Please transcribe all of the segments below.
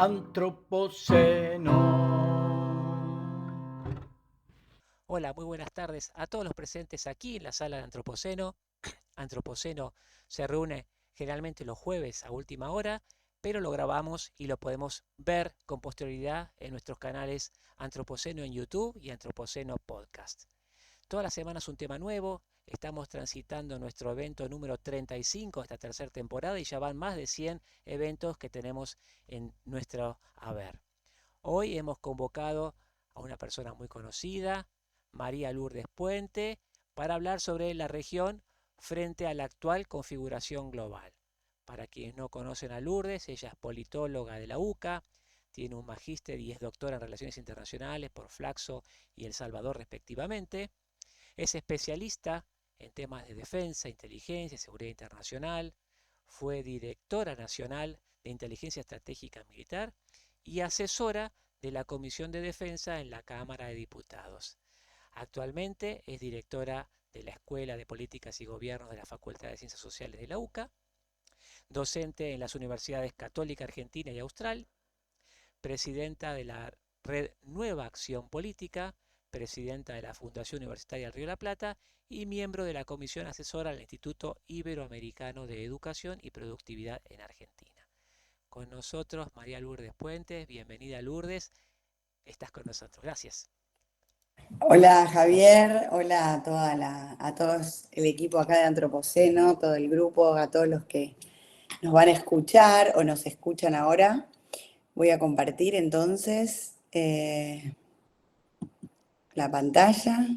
Antropoceno. Hola, muy buenas tardes a todos los presentes aquí en la sala de Antropoceno. Antropoceno se reúne generalmente los jueves a última hora, pero lo grabamos y lo podemos ver con posterioridad en nuestros canales Antropoceno en YouTube y Antropoceno Podcast. Todas las semanas un tema nuevo. Estamos transitando nuestro evento número 35 de esta tercera temporada y ya van más de 100 eventos que tenemos en nuestro haber. Hoy hemos convocado a una persona muy conocida, María Lourdes Puente, para hablar sobre la región frente a la actual configuración global. Para quienes no conocen a Lourdes, ella es politóloga de la UCA, tiene un magíster y es doctora en Relaciones Internacionales por Flaxo y El Salvador respectivamente. Es especialista en temas de defensa, inteligencia y seguridad internacional. Fue directora nacional de Inteligencia Estratégica Militar y asesora de la Comisión de Defensa en la Cámara de Diputados. Actualmente es directora de la Escuela de Políticas y Gobiernos de la Facultad de Ciencias Sociales de la UCA, docente en las universidades Católica Argentina y Austral, presidenta de la Red Nueva Acción Política, presidenta de la Fundación Universitaria del Río de la Plata y miembro de la Comisión Asesora del Instituto Iberoamericano de Educación y Productividad en Argentina. Con nosotros María Lourdes Puentes, bienvenida Lourdes, estás con nosotros, gracias. Hola Javier, hola a todos el equipo acá de Antropoceno, todo el grupo, a todos los que nos van a escuchar o nos escuchan ahora. Voy a compartir entonces la pantalla.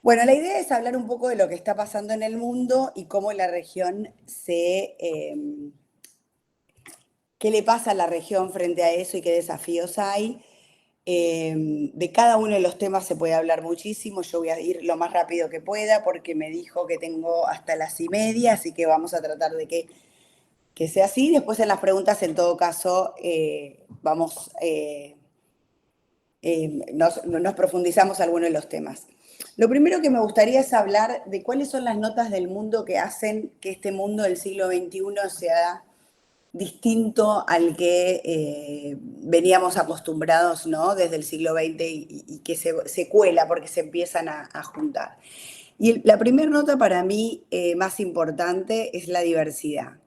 Bueno, la idea es hablar un poco de lo que está pasando en el mundo y cómo la región qué le pasa a la región frente a eso y qué desafíos hay. De cada uno de los temas se puede hablar muchísimo. Yo voy a ir lo más rápido que pueda porque me dijo que tengo hasta las 1:30, así que vamos a tratar de que sea así. Después en las preguntas, en todo caso, nos profundizamos algunos de los temas. Lo primero que me gustaría es hablar de cuáles son las notas del mundo que hacen que este mundo del siglo XXI sea distinto al que veníamos acostumbrados, ¿no? Desde el siglo XX y que se cuela porque se empiezan a juntar. Y la primera nota para mí más importante es la diversidad.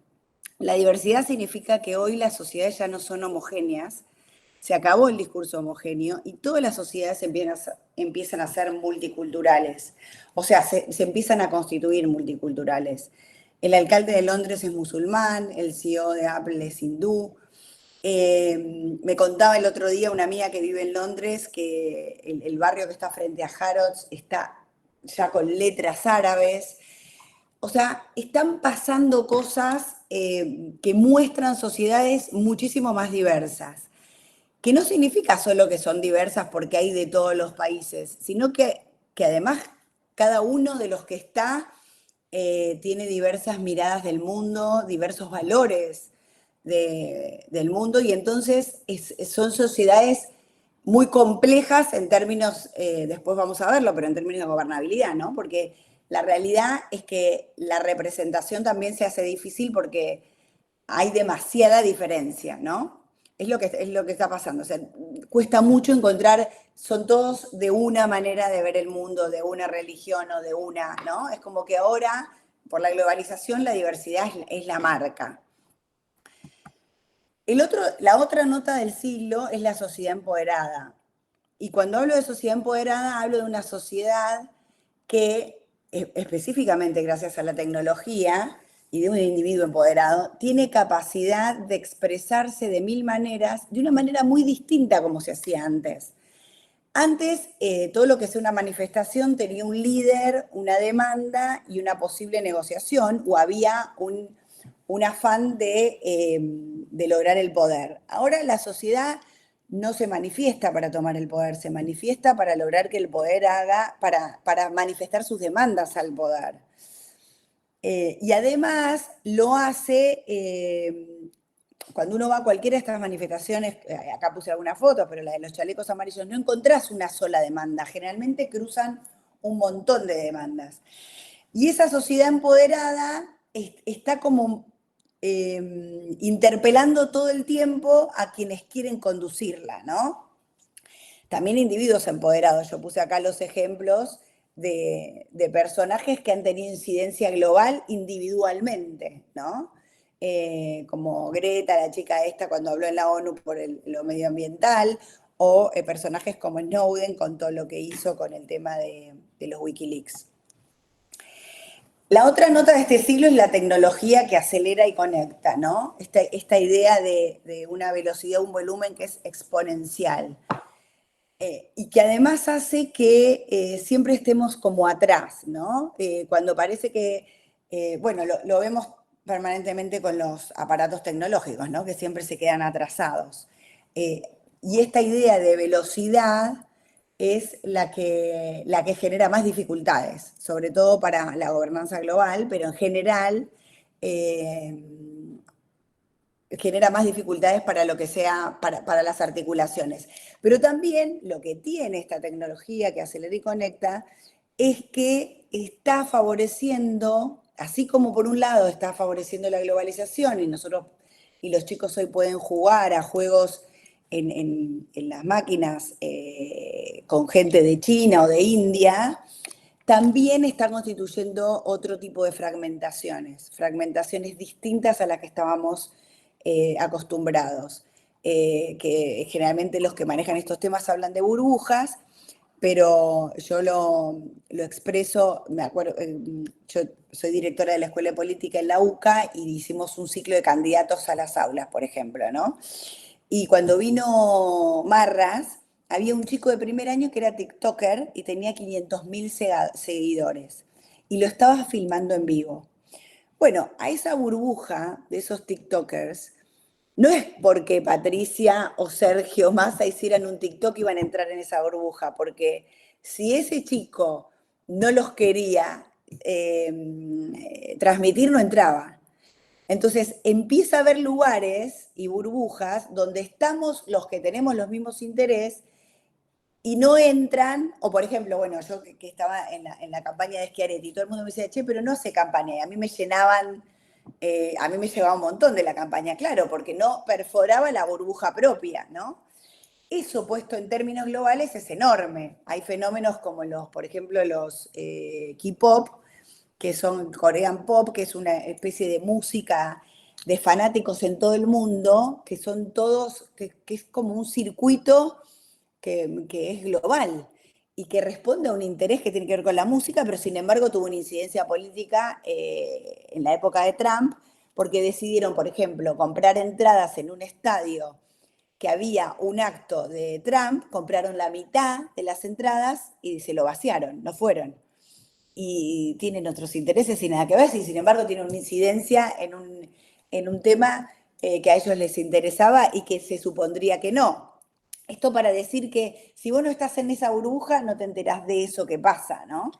La diversidad significa que hoy las sociedades ya no son homogéneas, se acabó el discurso homogéneo y todas las sociedades empiezan a ser multiculturales, o sea, se empiezan a constituir multiculturales. El alcalde de Londres es musulmán, el CEO de Apple es hindú. Me contaba el otro día una amiga que vive en Londres que el barrio que está frente a Harrods está ya con letras árabes. O sea, están pasando cosas que muestran sociedades muchísimo más diversas, que no significa solo que son diversas porque hay de todos los países, sino que además cada uno de los que está tiene diversas miradas del mundo, diversos valores del mundo, y entonces son sociedades muy complejas en términos, después vamos a verlo, pero en términos de gobernabilidad, ¿no? Porque la realidad es que la representación también se hace difícil porque hay demasiada diferencia, ¿no? Es lo que está pasando. O sea, cuesta mucho encontrar, son todos de una manera de ver el mundo, de una religión o de una, ¿no? Es como que ahora, por la globalización, la diversidad es la marca. La otra nota del siglo es la sociedad empoderada. Y cuando hablo de sociedad empoderada, hablo de una sociedad que, específicamente gracias a la tecnología y de un individuo empoderado, tiene capacidad de expresarse de mil maneras, de una manera muy distinta a como se hacía antes. Antes, todo lo que sea una manifestación tenía un líder, una demanda y una posible negociación, o había un afán de lograr el poder. Ahora la sociedad no se manifiesta para tomar el poder, se manifiesta para lograr que el poder para manifestar sus demandas al poder. Y además lo hace, cuando uno va a cualquiera de estas manifestaciones, acá puse algunas fotos, pero la de los chalecos amarillos, no encontrás una sola demanda, generalmente cruzan un montón de demandas. Y esa sociedad empoderada está como interpelando todo el tiempo a quienes quieren conducirla, ¿no? También individuos empoderados. Yo puse acá los ejemplos de personajes que han tenido incidencia global individualmente, ¿no? Como Greta, la chica esta cuando habló en la ONU por lo medioambiental, o personajes como Snowden con todo lo que hizo con el tema de los Wikileaks. La otra nota de este siglo es la tecnología que acelera y conecta, ¿no? Esta idea de una velocidad, un volumen que es exponencial. Y que además hace que siempre estemos como atrás, ¿no? Cuando parece que, bueno, lo vemos permanentemente con los aparatos tecnológicos, ¿no? Que siempre se quedan atrasados. Eh, y esta idea de velocidad es la que genera más dificultades, sobre todo para la gobernanza global, pero en general genera más dificultades para lo que sea, para las articulaciones. Pero también lo que tiene esta tecnología que acelera y conecta es que está favoreciendo, así como por un lado está favoreciendo la globalización y nosotros y los chicos hoy pueden jugar a juegos en las máquinas con gente de China o de India, también está constituyendo otro tipo de fragmentaciones distintas a las que estábamos acostumbrados. Que generalmente los que manejan estos temas hablan de burbujas, pero yo lo expreso, me acuerdo, yo soy directora de la Escuela de Política en la UCA y hicimos un ciclo de candidatos a las aulas, por ejemplo, ¿no? Y cuando vino Marras, había un chico de primer año que era TikToker y tenía 500.000 seguidores. Y lo estaba filmando en vivo. Bueno, a esa burbuja de esos TikTokers, no es porque Patricia o Sergio Massa hicieran un TikTok y iban a entrar en esa burbuja, porque si ese chico no los quería transmitir, no entraba. Entonces empieza a haber lugares y burbujas donde estamos los que tenemos los mismos intereses y no entran, o por ejemplo, bueno, yo que estaba en la campaña de Schiaretti, todo el mundo me decía, che, pero no hace campaña, y a mí me llenaban, a mí me llevaba un montón de la campaña, claro, porque no perforaba la burbuja propia, ¿no? Eso puesto en términos globales es enorme. Hay fenómenos como por ejemplo, los K-pop, que son Korean Pop, que es una especie de música de fanáticos en todo el mundo, que son todos, que es como un circuito que es global y que responde a un interés que tiene que ver con la música, pero sin embargo tuvo una incidencia política en la época de Trump, porque decidieron, por ejemplo, comprar entradas en un estadio que había un acto de Trump, compraron la mitad de las entradas y se lo vaciaron, no fueron. Y tienen otros intereses y nada que ver, y sin embargo tienen una incidencia en un tema que a ellos les interesaba y que se supondría que no. Esto para decir que si vos no estás en esa burbuja, no te enterás de eso que pasa, ¿no?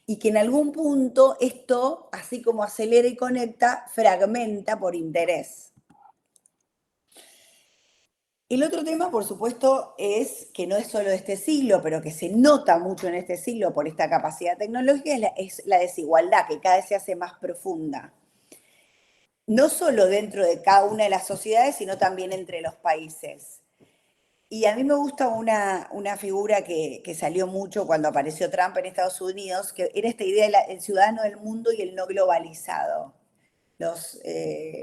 Y que en algún punto esto, así como acelera y conecta, fragmenta por interés. El otro tema, por supuesto, es que no es solo de este siglo, pero que se nota mucho en este siglo por esta capacidad tecnológica, es la desigualdad, que cada vez se hace más profunda. No solo dentro de cada una de las sociedades, sino también entre los países. Y a mí me gusta una figura que salió mucho cuando apareció Trump en Estados Unidos, que era esta idea del ciudadano del mundo y el no globalizado. Los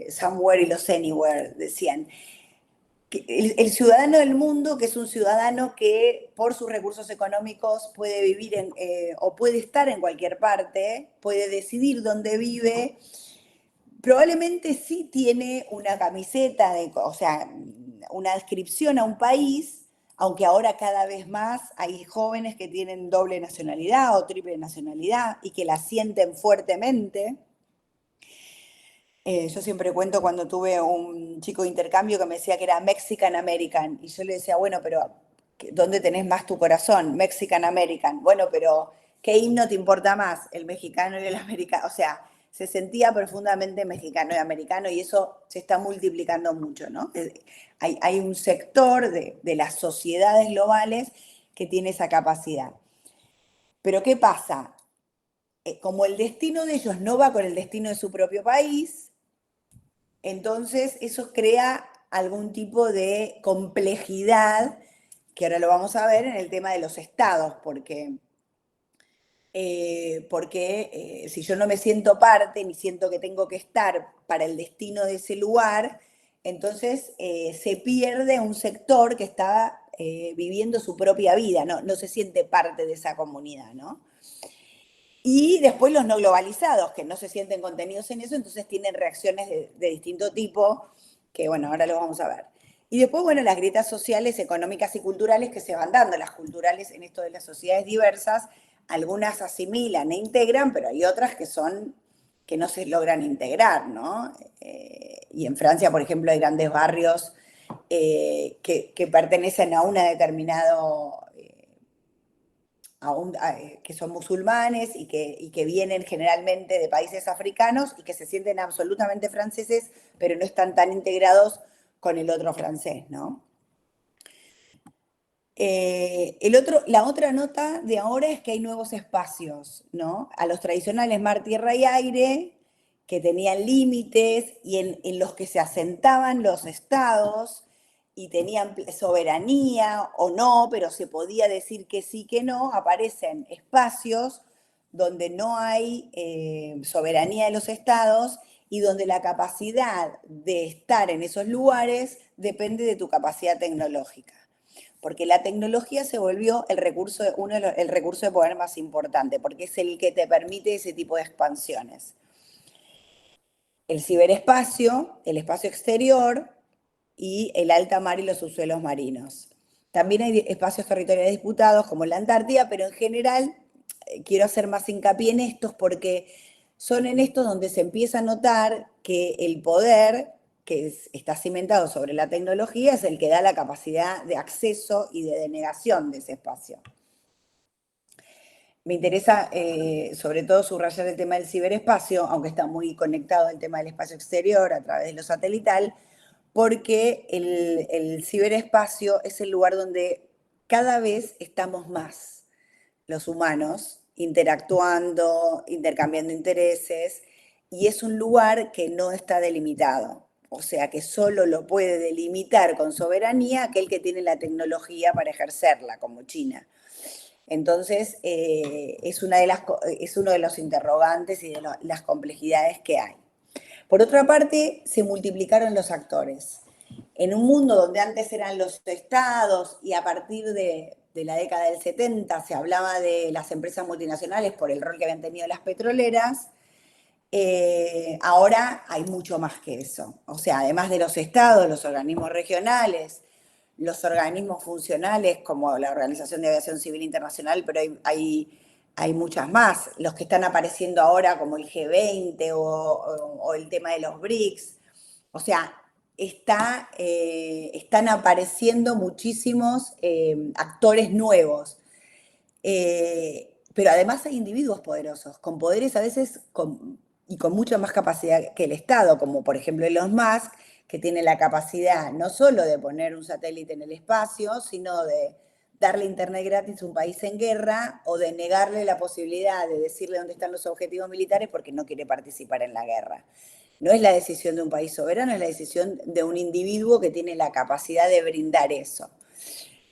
somewhere y los anywhere, decían. El ciudadano del mundo, que es un ciudadano que por sus recursos económicos puede vivir o puede estar en cualquier parte, puede decidir dónde vive, probablemente sí tiene una camiseta, o sea, una descripción a un país, aunque ahora cada vez más hay jóvenes que tienen doble nacionalidad o triple nacionalidad y que la sienten fuertemente. Yo siempre cuento cuando tuve un chico de intercambio que me decía que era Mexican American y yo le decía, bueno, pero ¿dónde tenés más tu corazón? Mexican American. Bueno, pero ¿qué himno te importa más? El mexicano y el americano. O sea, se sentía profundamente mexicano y americano y eso se está multiplicando mucho, ¿no? Hay un sector de las sociedades globales que tiene esa capacidad. Pero ¿qué pasa? Como el destino de ellos no va con el destino de su propio país, Entonces, eso crea algún tipo de complejidad, que ahora lo vamos a ver en el tema de los estados, porque si yo no me siento parte, ni siento que tengo que estar para el destino de ese lugar, entonces se pierde un sector que está viviendo su propia vida, no se siente parte de esa comunidad, ¿no? Y después los no globalizados, que no se sienten contenidos en eso, entonces tienen reacciones de distinto tipo, que bueno, ahora lo vamos a ver. Y después, bueno, las grietas sociales, económicas y culturales que se van dando. Las culturales en esto de las sociedades diversas, algunas asimilan e integran, pero hay otras que no se logran integrar, ¿no? Y en Francia, por ejemplo, hay grandes barrios que pertenecen a una determinado que son musulmanes y que vienen generalmente de países africanos y que se sienten absolutamente franceses, pero no están tan integrados con el otro francés, ¿no? La otra nota de ahora es que hay nuevos espacios, ¿no? A los tradicionales mar, tierra y aire, que tenían límites y en los que se asentaban los estados y tenían soberanía o no, pero se podía decir que sí, que no, aparecen espacios donde no hay soberanía de los estados y donde la capacidad de estar en esos lugares depende de tu capacidad tecnológica, porque la tecnología se volvió el recurso de poder más importante, porque es el que te permite ese tipo de expansiones. El ciberespacio, el espacio exterior y el alta mar y los subsuelos marinos. También hay espacios territoriales disputados como la Antártida, pero en general quiero hacer más hincapié en estos porque son en estos donde se empieza a notar que el poder que está cimentado sobre la tecnología es el que da la capacidad de acceso y de denegación de ese espacio. Me interesa sobre todo subrayar el tema del ciberespacio, aunque está muy conectado al tema del espacio exterior a través de lo satelital, porque el ciberespacio es el lugar donde cada vez estamos más los humanos interactuando, intercambiando intereses, y es un lugar que no está delimitado. O sea, que solo lo puede delimitar con soberanía aquel que tiene la tecnología para ejercerla, como China. Entonces, es uno de los interrogantes y de las complejidades que hay. Por otra parte, se multiplicaron los actores. En un mundo donde antes eran los estados y a partir de la década del 70 se hablaba de las empresas multinacionales por el rol que habían tenido las petroleras, ahora hay mucho más que eso. O sea, además de los estados, los organismos regionales, los organismos funcionales como la Organización de Aviación Civil Internacional, pero hay muchas más. Los que están apareciendo ahora como el G20 o el tema de los BRICS. O sea, están apareciendo muchísimos actores nuevos. Pero además hay individuos poderosos, con poderes a veces y con mucha más capacidad que el Estado, como por ejemplo Elon Musk, que tiene la capacidad no solo de poner un satélite en el espacio, sino de darle internet gratis a un país en guerra o de negarle la posibilidad de decirle dónde están los objetivos militares porque no quiere participar en la guerra. No es la decisión de un país soberano, es la decisión de un individuo que tiene la capacidad de brindar eso.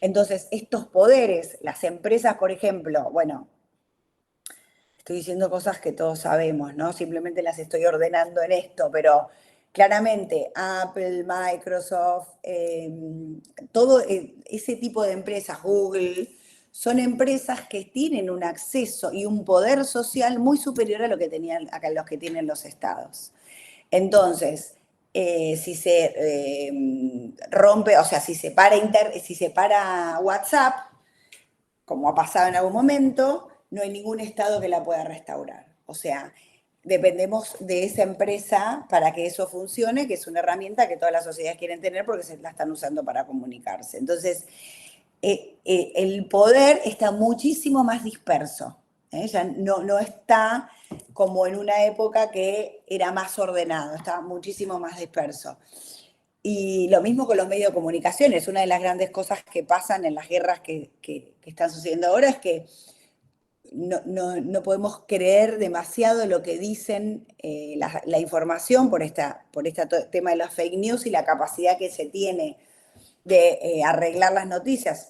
Entonces, estos poderes, las empresas, por ejemplo, bueno, estoy diciendo cosas que todos sabemos, ¿no? Simplemente las estoy ordenando en esto, pero claramente Apple, Microsoft, todo ese tipo de empresas, Google, son empresas que tienen un acceso y un poder social muy superior a lo que a los que tienen los estados. Entonces, si se rompe, o sea, si se para WhatsApp, como ha pasado en algún momento, no hay ningún Estado que la pueda restaurar. O sea, dependemos de esa empresa para que eso funcione, que es una herramienta que todas las sociedades quieren tener porque se la están usando para comunicarse. Entonces, el poder está muchísimo más disperso. Ya no está como en una época que era más ordenado, está muchísimo más disperso. Y lo mismo con los medios de comunicación. Una de las grandes cosas que pasan en las guerras que están sucediendo ahora es que no podemos creer demasiado lo que dicen la información por este tema de las fake news y la capacidad que se tiene de arreglar las noticias,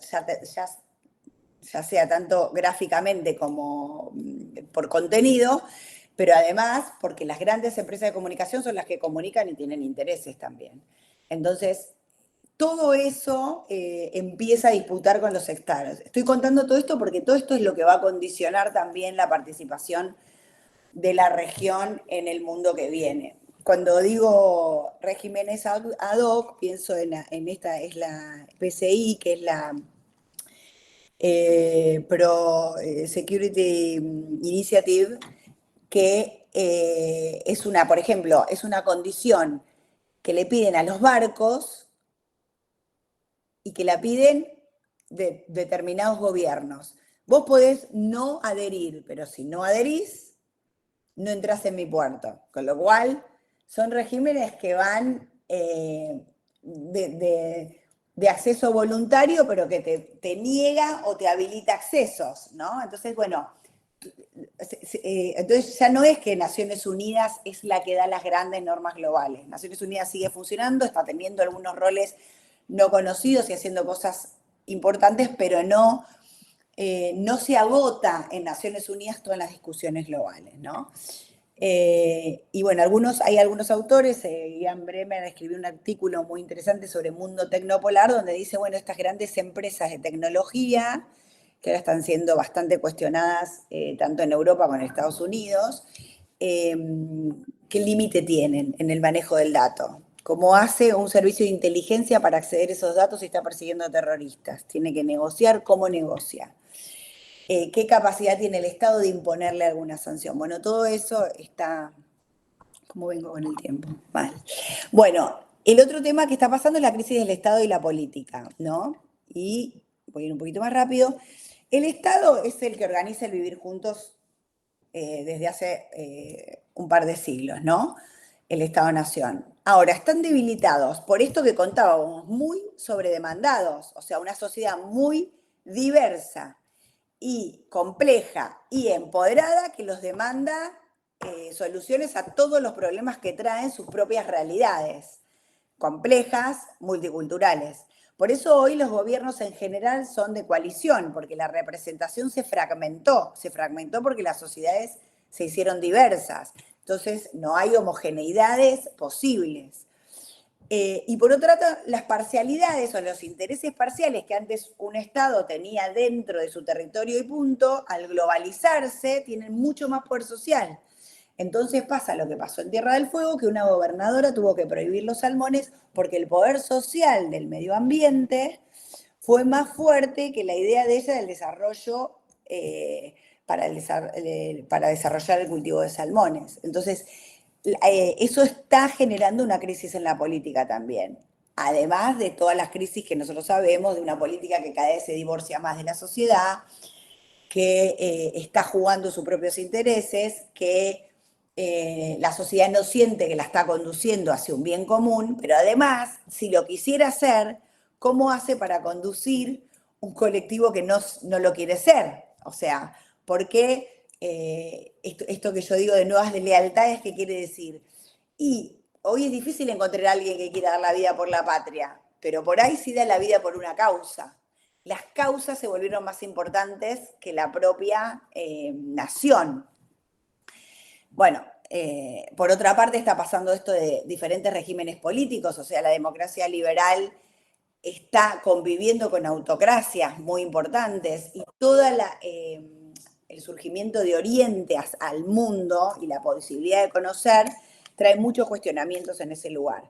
ya sea tanto gráficamente como por contenido, pero además porque las grandes empresas de comunicación son las que comunican y tienen intereses también. Entonces, todo eso empieza a disputar con los estados. Estoy contando todo esto porque todo esto es lo que va a condicionar también la participación de la región en el mundo que viene. Cuando digo regímenes ad hoc, pienso en esta, es la PCI, que es la Pro Security Initiative, que es una, por ejemplo, es una condición que le piden a los barcos y que la piden de determinados gobiernos. Vos podés no adherir, pero si no adherís, no entras en mi puerto. Con lo cual, son regímenes que van de acceso voluntario, pero que te niega o te habilita accesos, ¿no? Entonces, bueno, entonces ya no es que Naciones Unidas es la que da las grandes normas globales. Naciones Unidas sigue funcionando, está teniendo algunos roles no conocidos y haciendo cosas importantes, pero no se agota en Naciones Unidas todas las discusiones globales, ¿no? Y bueno, hay algunos autores, Ian Bremer escribió un artículo muy interesante sobre Mundo Tecnopolar, donde dice, bueno, estas grandes empresas de tecnología, que ahora están siendo bastante cuestionadas tanto en Europa como en Estados Unidos, ¿qué límite tienen en el manejo del dato? ¿Cómo hace un servicio de inteligencia para acceder a esos datos si está persiguiendo a terroristas? Tiene que negociar, ¿cómo negocia? ¿Qué capacidad tiene el Estado de imponerle alguna sanción? Bueno, todo eso está... ¿Cómo vengo con el tiempo? Mal. Bueno, el otro tema que está pasando es la crisis del Estado y la política, ¿no? Y voy a ir un poquito más rápido. El Estado es el que organiza el vivir juntos desde hace un par de siglos, ¿no? El Estado-Nación. Ahora, están debilitados por esto que contábamos, muy sobredemandados, o sea, una sociedad muy diversa y compleja y empoderada que los demanda soluciones a todos los problemas que traen sus propias realidades, complejas, multiculturales. Por eso hoy los gobiernos en general son de coalición, porque la representación se fragmentó porque las sociedades se hicieron diversas. Entonces no hay homogeneidades posibles. Y por otro lado, las parcialidades o los intereses parciales que antes un Estado tenía dentro de su territorio y punto, al globalizarse, tienen mucho más poder social. Entonces pasa lo que pasó en Tierra del Fuego, que una gobernadora tuvo que prohibir los salmones porque el poder social del medio ambiente fue más fuerte que la idea de ella del desarrollo para desarrollar el cultivo de salmones. Entonces, eso está generando una crisis en la política también. Además de todas las crisis que nosotros sabemos, de una política que cada vez se divorcia más de la sociedad, que está jugando sus propios intereses, que la sociedad no siente que la está conduciendo hacia un bien común, pero además, si lo quisiera hacer, ¿cómo hace para conducir un colectivo que no lo quiere ser? O sea, ¿por qué esto que yo digo de nuevas lealtades, qué quiere decir? Y hoy es difícil encontrar a alguien que quiera dar la vida por la patria, pero por ahí sí da la vida por una causa. Las causas se volvieron más importantes que la propia nación. Bueno, por otra parte está pasando esto de diferentes regímenes políticos, o sea, la democracia liberal está conviviendo con autocracias muy importantes y todo el surgimiento de Oriente al mundo y la posibilidad de conocer trae muchos cuestionamientos en ese lugar.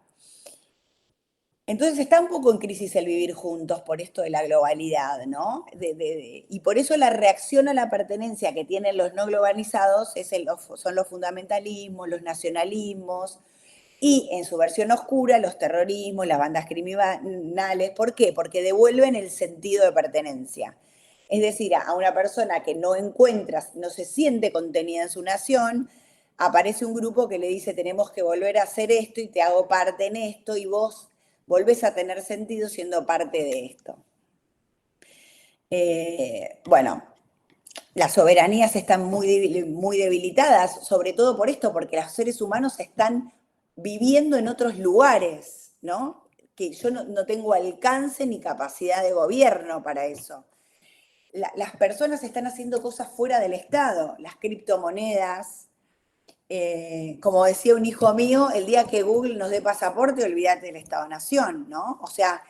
Entonces está un poco en crisis el vivir juntos por esto de la globalidad, ¿no? Y por eso la reacción a la pertenencia que tienen los no globalizados son los fundamentalismos, los nacionalismos y en su versión oscura los terrorismos, las bandas criminales. ¿Por qué? Porque devuelven el sentido de pertenencia. Es decir, a una persona que no no se siente contenida en su nación, aparece un grupo que le dice tenemos que volver a hacer esto y te hago parte en esto y vos volvés a tener sentido siendo parte de esto. Bueno, las soberanías están muy debilitadas, sobre todo por esto, porque los seres humanos están viviendo en otros lugares, ¿no? Que yo no tengo alcance ni capacidad de gobierno para eso. Las personas están haciendo cosas fuera del Estado, las criptomonedas. Como decía un hijo mío, el día que Google nos dé pasaporte, olvídate del Estado-Nación, ¿no? O sea,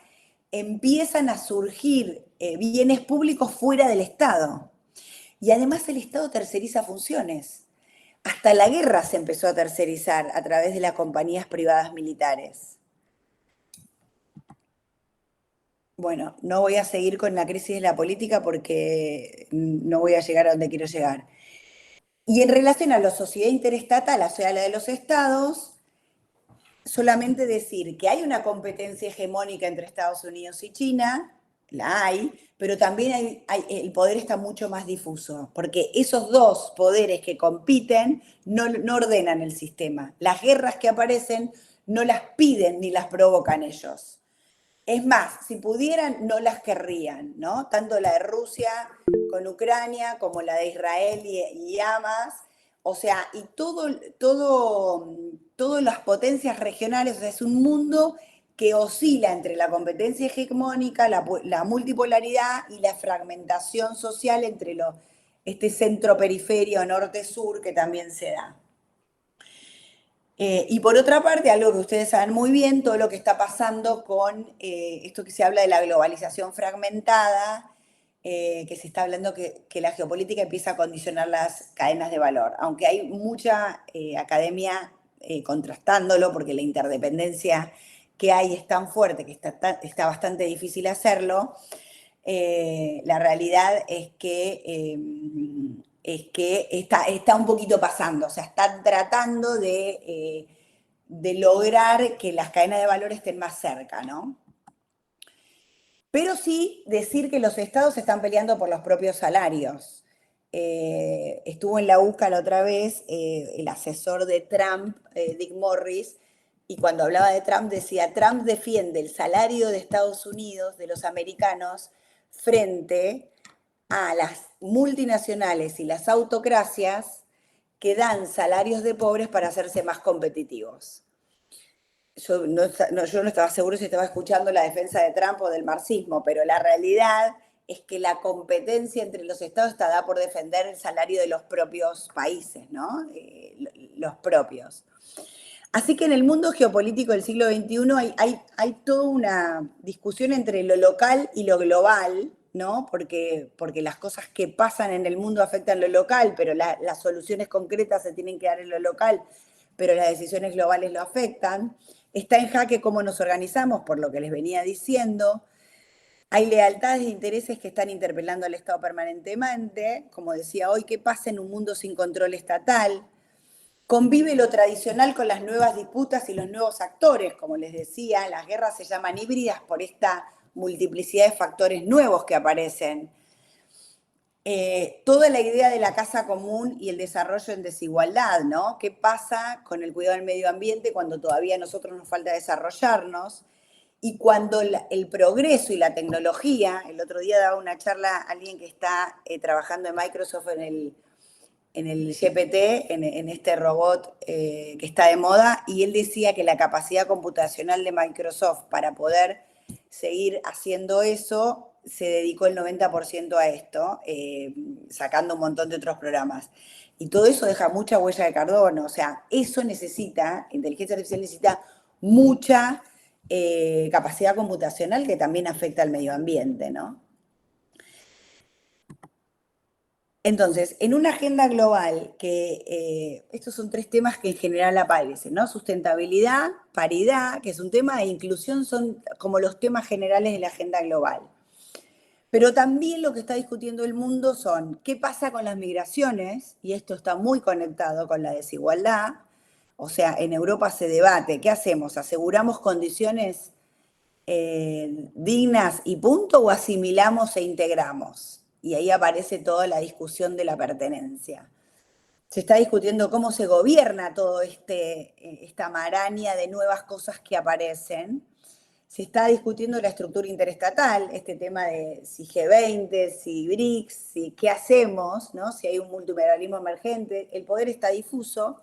empiezan a surgir bienes públicos fuera del Estado. Y además el Estado terceriza funciones. Hasta la guerra se empezó a tercerizar a través de las compañías privadas militares. Bueno, no voy a seguir con la crisis de la política porque no voy a llegar a donde quiero llegar. Y en relación a la sociedad interestatal, o sea, la de los estados, solamente decir que hay una competencia hegemónica entre Estados Unidos y China, la hay, pero también el poder está mucho más difuso, porque esos dos poderes que compiten no ordenan el sistema. Las guerras que aparecen no las piden ni las provocan ellos. Es más, si pudieran, no las querrían, ¿no? Tanto la de Rusia con Ucrania como la de Israel y Hamas, o sea, y todas las potencias regionales, o sea, es un mundo que oscila entre la competencia hegemónica, la multipolaridad y la fragmentación social entre este centro-periferio norte-sur que también se da. Y por otra parte, algo que ustedes saben muy bien, todo lo que está pasando con esto que se habla de la globalización fragmentada, que se está hablando que la geopolítica empieza a condicionar las cadenas de valor, aunque hay mucha academia contrastándolo, porque la interdependencia que hay es tan fuerte que está bastante difícil hacerlo. La realidad es que está un poquito pasando, o sea, están tratando de lograr que las cadenas de valor estén más cerca, ¿no? Pero sí decir que los estados están peleando por los propios salarios. Estuvo en la UCA la otra vez el asesor de Trump, Dick Morris, y cuando hablaba de Trump decía, Trump defiende el salario de Estados Unidos, de los americanos, frente a las multinacionales y las autocracias que dan salarios de pobres para hacerse más competitivos. Yo no estaba seguro si estaba escuchando la defensa de Trump o del marxismo, pero la realidad es que la competencia entre los estados está dada por defender el salario de los propios países, ¿no? Los propios. Así que en el mundo geopolítico del siglo XXI hay toda una discusión entre lo local y lo global, ¿no? Porque las cosas que pasan en el mundo afectan lo local, pero las soluciones concretas se tienen que dar en lo local, pero las decisiones globales lo afectan. Está en jaque cómo nos organizamos, por lo que les venía diciendo. Hay lealtades e intereses que están interpelando al Estado permanentemente. Como decía hoy, ¿qué pasa en un mundo sin control estatal? Convive lo tradicional con las nuevas disputas y los nuevos actores. Como les decía, las guerras se llaman híbridas por esta multiplicidad de factores nuevos que aparecen. Toda la idea de la casa común y el desarrollo en desigualdad, ¿no? ¿Qué pasa con el cuidado del medio ambiente cuando todavía a nosotros nos falta desarrollarnos? Y cuando el progreso y la tecnología, el otro día daba una charla a alguien que está trabajando en Microsoft en el GPT, en este robot que está de moda, y él decía que la capacidad computacional de Microsoft para poder seguir haciendo eso, se dedicó el 90% a esto, sacando un montón de otros programas. Y todo eso deja mucha huella de carbono, o sea, eso necesita, inteligencia artificial necesita mucha capacidad computacional que también afecta al medio ambiente, ¿no? Entonces, en una agenda global, estos son tres temas que en general aparecen, ¿no? Sustentabilidad, paridad, que es un tema, e inclusión son como los temas generales de la agenda global. Pero también lo que está discutiendo el mundo son qué pasa con las migraciones, y esto está muy conectado con la desigualdad. O sea, en Europa se debate, ¿qué hacemos? ¿Aseguramos condiciones dignas y punto o asimilamos e integramos? Y ahí aparece toda la discusión de la pertenencia. Se está discutiendo cómo se gobierna todo esta maraña de nuevas cosas que aparecen. se está discutiendo la estructura interestatal, este tema de si G20, si BRICS, si qué hacemos, ¿no? Si hay un multilateralismo emergente, el poder está difuso.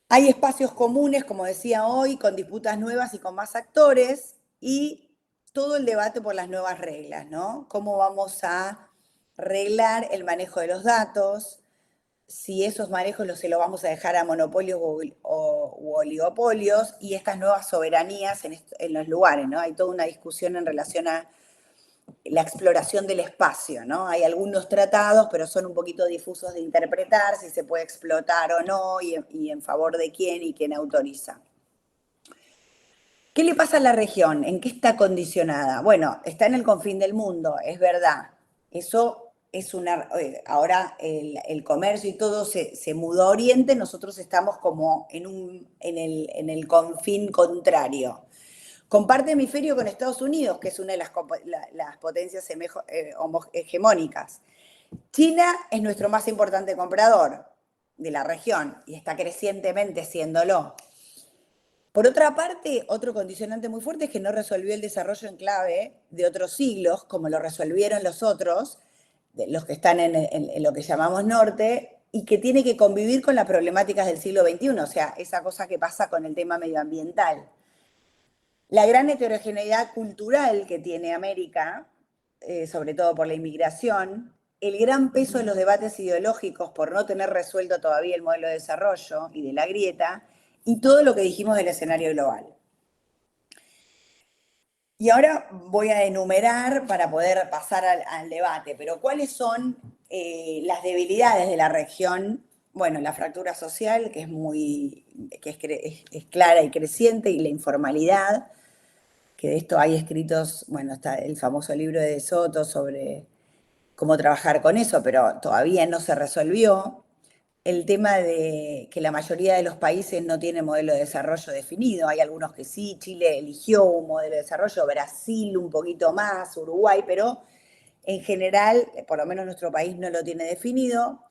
Hay espacios comunes, como decía hoy, con disputas nuevas y con más actores, y todo el debate por las nuevas reglas, ¿no? ¿Cómo vamos a reglar el manejo de los datos? Si esos manejos se los vamos a dejar a monopolios u oligopolios y estas nuevas soberanías en los lugares, ¿no? Hay toda una discusión en relación a la exploración del espacio, ¿no? Hay algunos tratados, pero son un poquito difusos de interpretar si se puede explotar o no y en favor de quién y quién autoriza. ¿Qué le pasa a la región? ¿En qué está condicionada? Bueno, está en el confín del mundo, es verdad. Eso es una... Ahora el comercio y todo se mudó a Oriente, nosotros estamos como en el confín contrario. Comparte hemisferio con Estados Unidos, que es una de las potencias hegemónicas. China es nuestro más importante comprador de la región y está crecientemente siéndolo. Por otra parte, otro condicionante muy fuerte es que no resolvió el desarrollo en clave de otros siglos, como lo resolvieron los otros, los que están en lo que llamamos norte, y que tiene que convivir con las problemáticas del siglo XXI, o sea, esa cosa que pasa con el tema medioambiental. La gran heterogeneidad cultural que tiene América, sobre todo por la inmigración, el gran peso de los debates ideológicos por no tener resuelto todavía el modelo de desarrollo y de la grieta, y todo lo que dijimos del escenario global. Y ahora voy a enumerar para poder pasar al debate, pero ¿cuáles son las debilidades de la región? Bueno, la fractura social, que es clara y creciente, y la informalidad, que de esto hay escritos, bueno, está el famoso libro de De Soto sobre cómo trabajar con eso, pero todavía no se resolvió. El tema de que la mayoría de los países no tiene modelo de desarrollo definido, hay algunos que sí, Chile eligió un modelo de desarrollo, Brasil un poquito más, Uruguay, pero en general, por lo menos nuestro país no lo tiene definido.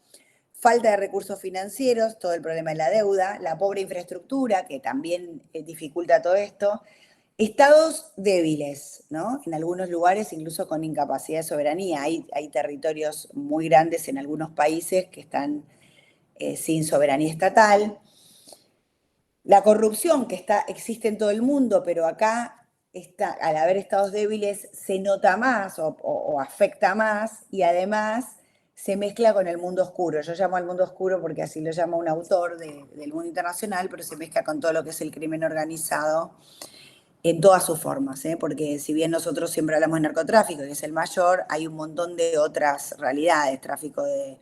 Falta de recursos financieros, todo el problema de la deuda, la pobre infraestructura, que también dificulta todo esto. Estados débiles, ¿no? En algunos lugares incluso con incapacidad de soberanía. Hay territorios muy grandes en algunos países que están sin soberanía estatal. La corrupción que existe en todo el mundo, pero acá al haber estados débiles se nota más o afecta más y además se mezcla con el mundo oscuro. Yo llamo al mundo oscuro porque así lo llama un autor del mundo internacional, pero se mezcla con todo lo que es el crimen organizado en todas sus formas, porque si bien nosotros siempre hablamos de narcotráfico, que es el mayor, hay un montón de otras realidades, tráfico de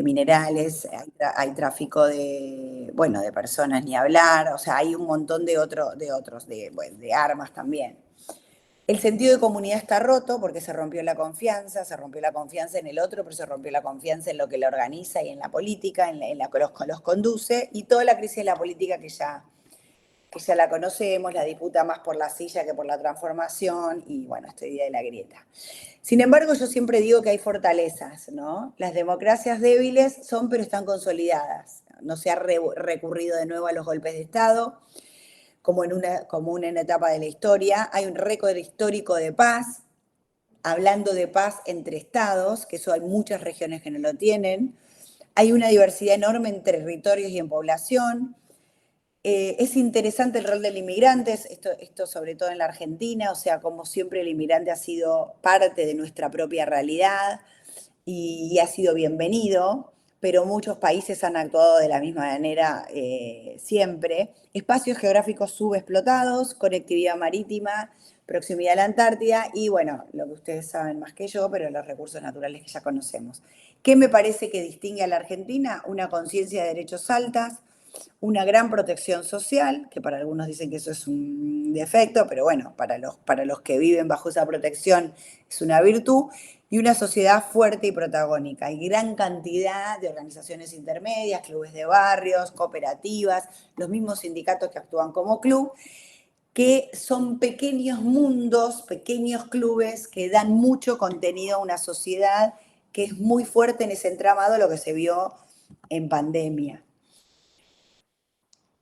minerales, hay tráfico bueno, de personas ni hablar, o sea, hay un montón de otros, de armas también. El sentido de comunidad está roto porque se rompió la confianza en el otro, pero se rompió la confianza en lo que lo organiza y en la política, en la que los conduce, y toda la crisis de la política que ya la conocemos, la disputa más por la silla que por la transformación, y bueno, esta idea de la grieta. Sin embargo, yo siempre digo que hay fortalezas, ¿no? Las democracias débiles son, pero están consolidadas. No se ha recurrido de nuevo a los golpes de Estado, como en una etapa de la historia. Hay un récord histórico de paz, hablando de paz entre estados, que eso hay muchas regiones que no lo tienen. Hay una diversidad enorme en territorios y en población. Es interesante el rol del inmigrante, esto sobre todo en la Argentina, o sea, como siempre el inmigrante ha sido parte de nuestra propia realidad y ha sido bienvenido, pero muchos países han actuado de la misma manera siempre. Espacios geográficos subexplotados, conectividad marítima, proximidad a la Antártida y, bueno, lo que ustedes saben más que yo, pero los recursos naturales que ya conocemos. ¿Qué me parece que distingue a la Argentina? Una conciencia de derechos altas, una gran protección social, que para algunos dicen que eso es un defecto, pero bueno, para los que viven bajo esa protección es una virtud, y una sociedad fuerte y protagónica. Hay gran cantidad de organizaciones intermedias, clubes de barrios, cooperativas, los mismos sindicatos que actúan como club, que son pequeños mundos, pequeños clubes que dan mucho contenido a una sociedad que es muy fuerte en ese entramado, lo que se vio en pandemia.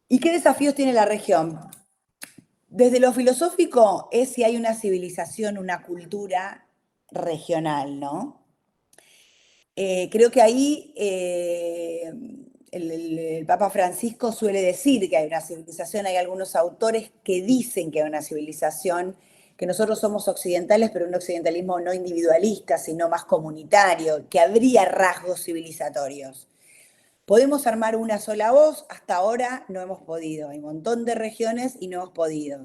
¿Y qué desafíos tiene la región? Desde lo filosófico es si hay una civilización, una cultura regional, ¿no? Creo que ahí el Papa Francisco suele decir que hay una civilización, hay algunos autores que dicen que hay una civilización, que nosotros somos occidentales, pero un occidentalismo no individualista, sino más comunitario, que habría rasgos civilizatorios. ¿Podemos armar una sola voz? Hasta ahora no hemos podido. Hay un montón de regiones y no hemos podido.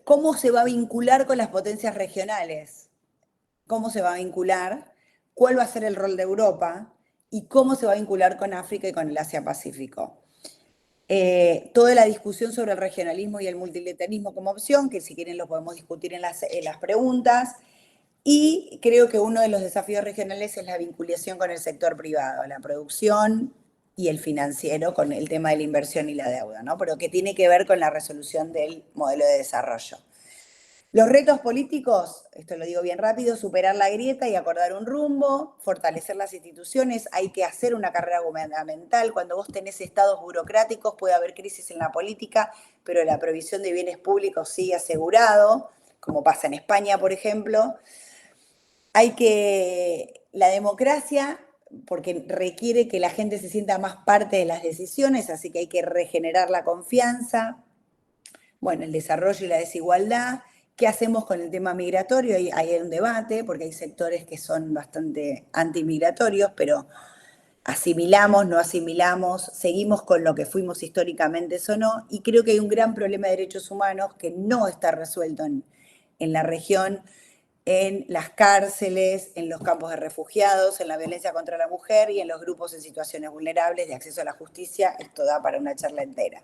¿Cómo se va a vincular con las potencias regionales? ¿Cómo se va a vincular? ¿Cuál va a ser el rol de Europa? ¿Y cómo se va a vincular con África y con el Asia-Pacífico? Toda la discusión sobre el regionalismo y el multilateralismo como opción, que si quieren lo podemos discutir en las preguntas. Y creo que uno de los desafíos regionales es la vinculación con el sector privado, la producción y el financiero, con el tema de la inversión y la deuda, ¿no? Pero que tiene que ver con la resolución del modelo de desarrollo. Los retos políticos, esto lo digo bien rápido, superar la grieta y acordar un rumbo, fortalecer las instituciones, hay que hacer una carrera gubernamental. Cuando vos tenés estados burocráticos puede haber crisis en la política, pero la provisión de bienes públicos sigue asegurado, como pasa en España, por ejemplo. La democracia, porque requiere que la gente se sienta más parte de las decisiones, así que hay que regenerar la confianza. Bueno, el desarrollo y la desigualdad. ¿Qué hacemos con el tema migratorio? Hay un debate, porque hay sectores que son bastante antimigratorios, pero asimilamos, no asimilamos, seguimos con lo que fuimos históricamente o no, y creo que hay un gran problema de derechos humanos que no está resuelto en la región, en las cárceles, en los campos de refugiados, en la violencia contra la mujer y en los grupos en situaciones vulnerables de acceso a la justicia. Esto da para una charla entera.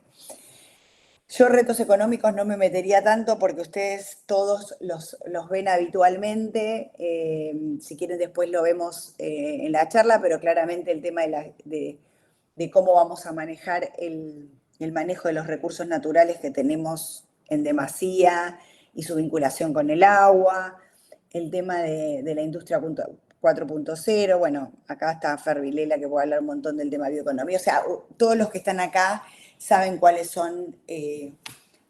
Yo retos económicos no me metería tanto porque ustedes todos los ven habitualmente. Si quieren después lo vemos en la charla, pero claramente el tema de cómo vamos a manejar el manejo de los recursos naturales que tenemos en demasía y su vinculación con el agua, el tema de la industria 4.0, bueno, acá está Fer Vilela que puede hablar un montón del tema de bioeconomía, o sea, todos los que están acá saben cuáles son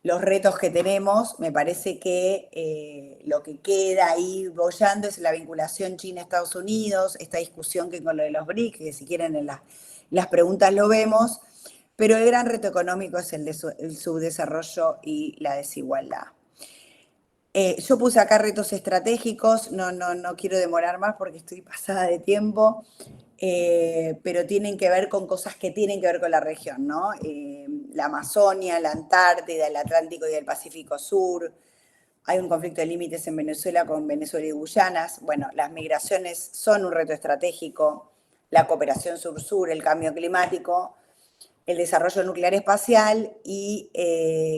los retos que tenemos. Me parece que lo que queda ahí bollando es la vinculación China-Estados Unidos, esta discusión que con lo de los BRICS, que si quieren en las preguntas lo vemos, pero el gran reto económico es el subdesarrollo y la desigualdad. Yo puse acá retos estratégicos, no quiero demorar más porque estoy pasada de tiempo, pero tienen que ver con cosas que tienen que ver con la región, ¿no? La Amazonia, la Antártida, el Atlántico y el Pacífico Sur. Hay un conflicto de límites en Venezuela con Venezuela y Guyanas. Bueno, las migraciones son un reto estratégico, la cooperación sur-sur, el cambio climático, el desarrollo nuclear espacial y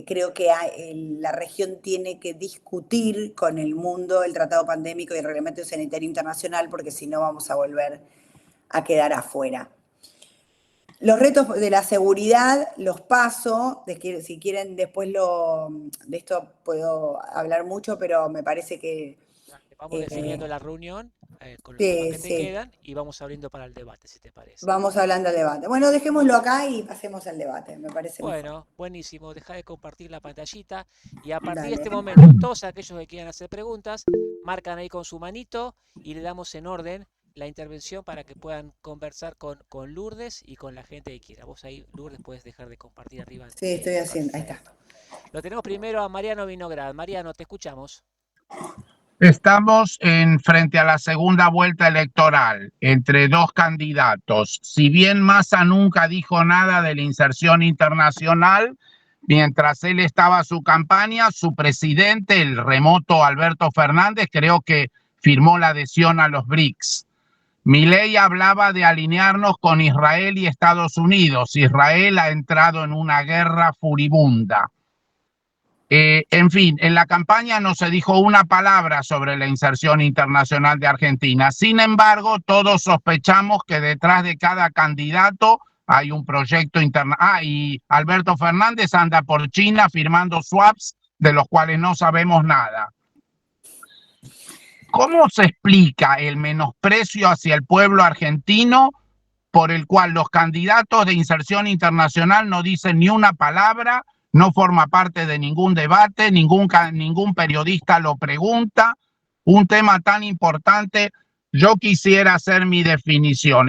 creo que la región tiene que discutir con el mundo el tratado pandémico y el reglamento sanitario internacional porque si no vamos a volver a quedar afuera. Los retos de la seguridad los paso, si quieren después de esto puedo hablar mucho, pero me parece que... Vamos definiendo la reunión con los sí, temas que te sí. quedan y vamos abriendo para el debate, si te parece. Vamos hablando del debate. Bueno, dejémoslo acá y pasemos al debate, me parece Bueno, mejor. buenísimo. Deja de compartir la pantallita y a partir de Dale. este momento, todos aquellos que quieran hacer preguntas, marcan ahí con su manito y le damos en orden la intervención para que puedan conversar con Lourdes y con la gente que quiera. Vos ahí, Lourdes, puedes dejar de compartir arriba. Sí, estoy haciendo, ahí está. Lo tenemos primero a Mariano Vinograd. Mariano, te escuchamos. Estamos frente a la segunda vuelta electoral entre dos candidatos. Si bien Massa nunca dijo nada de la inserción internacional, mientras él estaba a su campaña, su presidente, el remoto Alberto Fernández, creo que firmó la adhesión a los BRICS. Milei hablaba de alinearnos con Israel y Estados Unidos. Israel ha entrado en una guerra furibunda. En fin, en la campaña no se dijo una palabra sobre la inserción internacional de Argentina. Sin embargo, todos sospechamos que detrás de cada candidato hay un proyecto internacional. Y Alberto Fernández anda por China firmando swaps de los cuales no sabemos nada. ¿Cómo se explica el menosprecio hacia el pueblo argentino por el cual los candidatos de inserción internacional no dicen ni una palabra, no forma parte de ningún debate, ningún periodista lo pregunta. Un tema tan importante, yo quisiera hacer mi definición.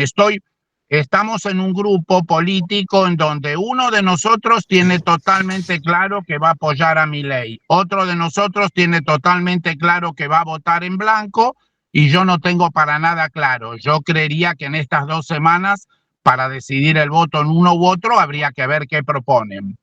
Estamos en un grupo político en donde uno de nosotros tiene totalmente claro que va a apoyar a Milei, otro de nosotros tiene totalmente claro que va a votar en blanco y yo no tengo para nada claro. Yo creería que en estas 2 semanas, para decidir el voto en uno u otro, habría que ver qué proponen.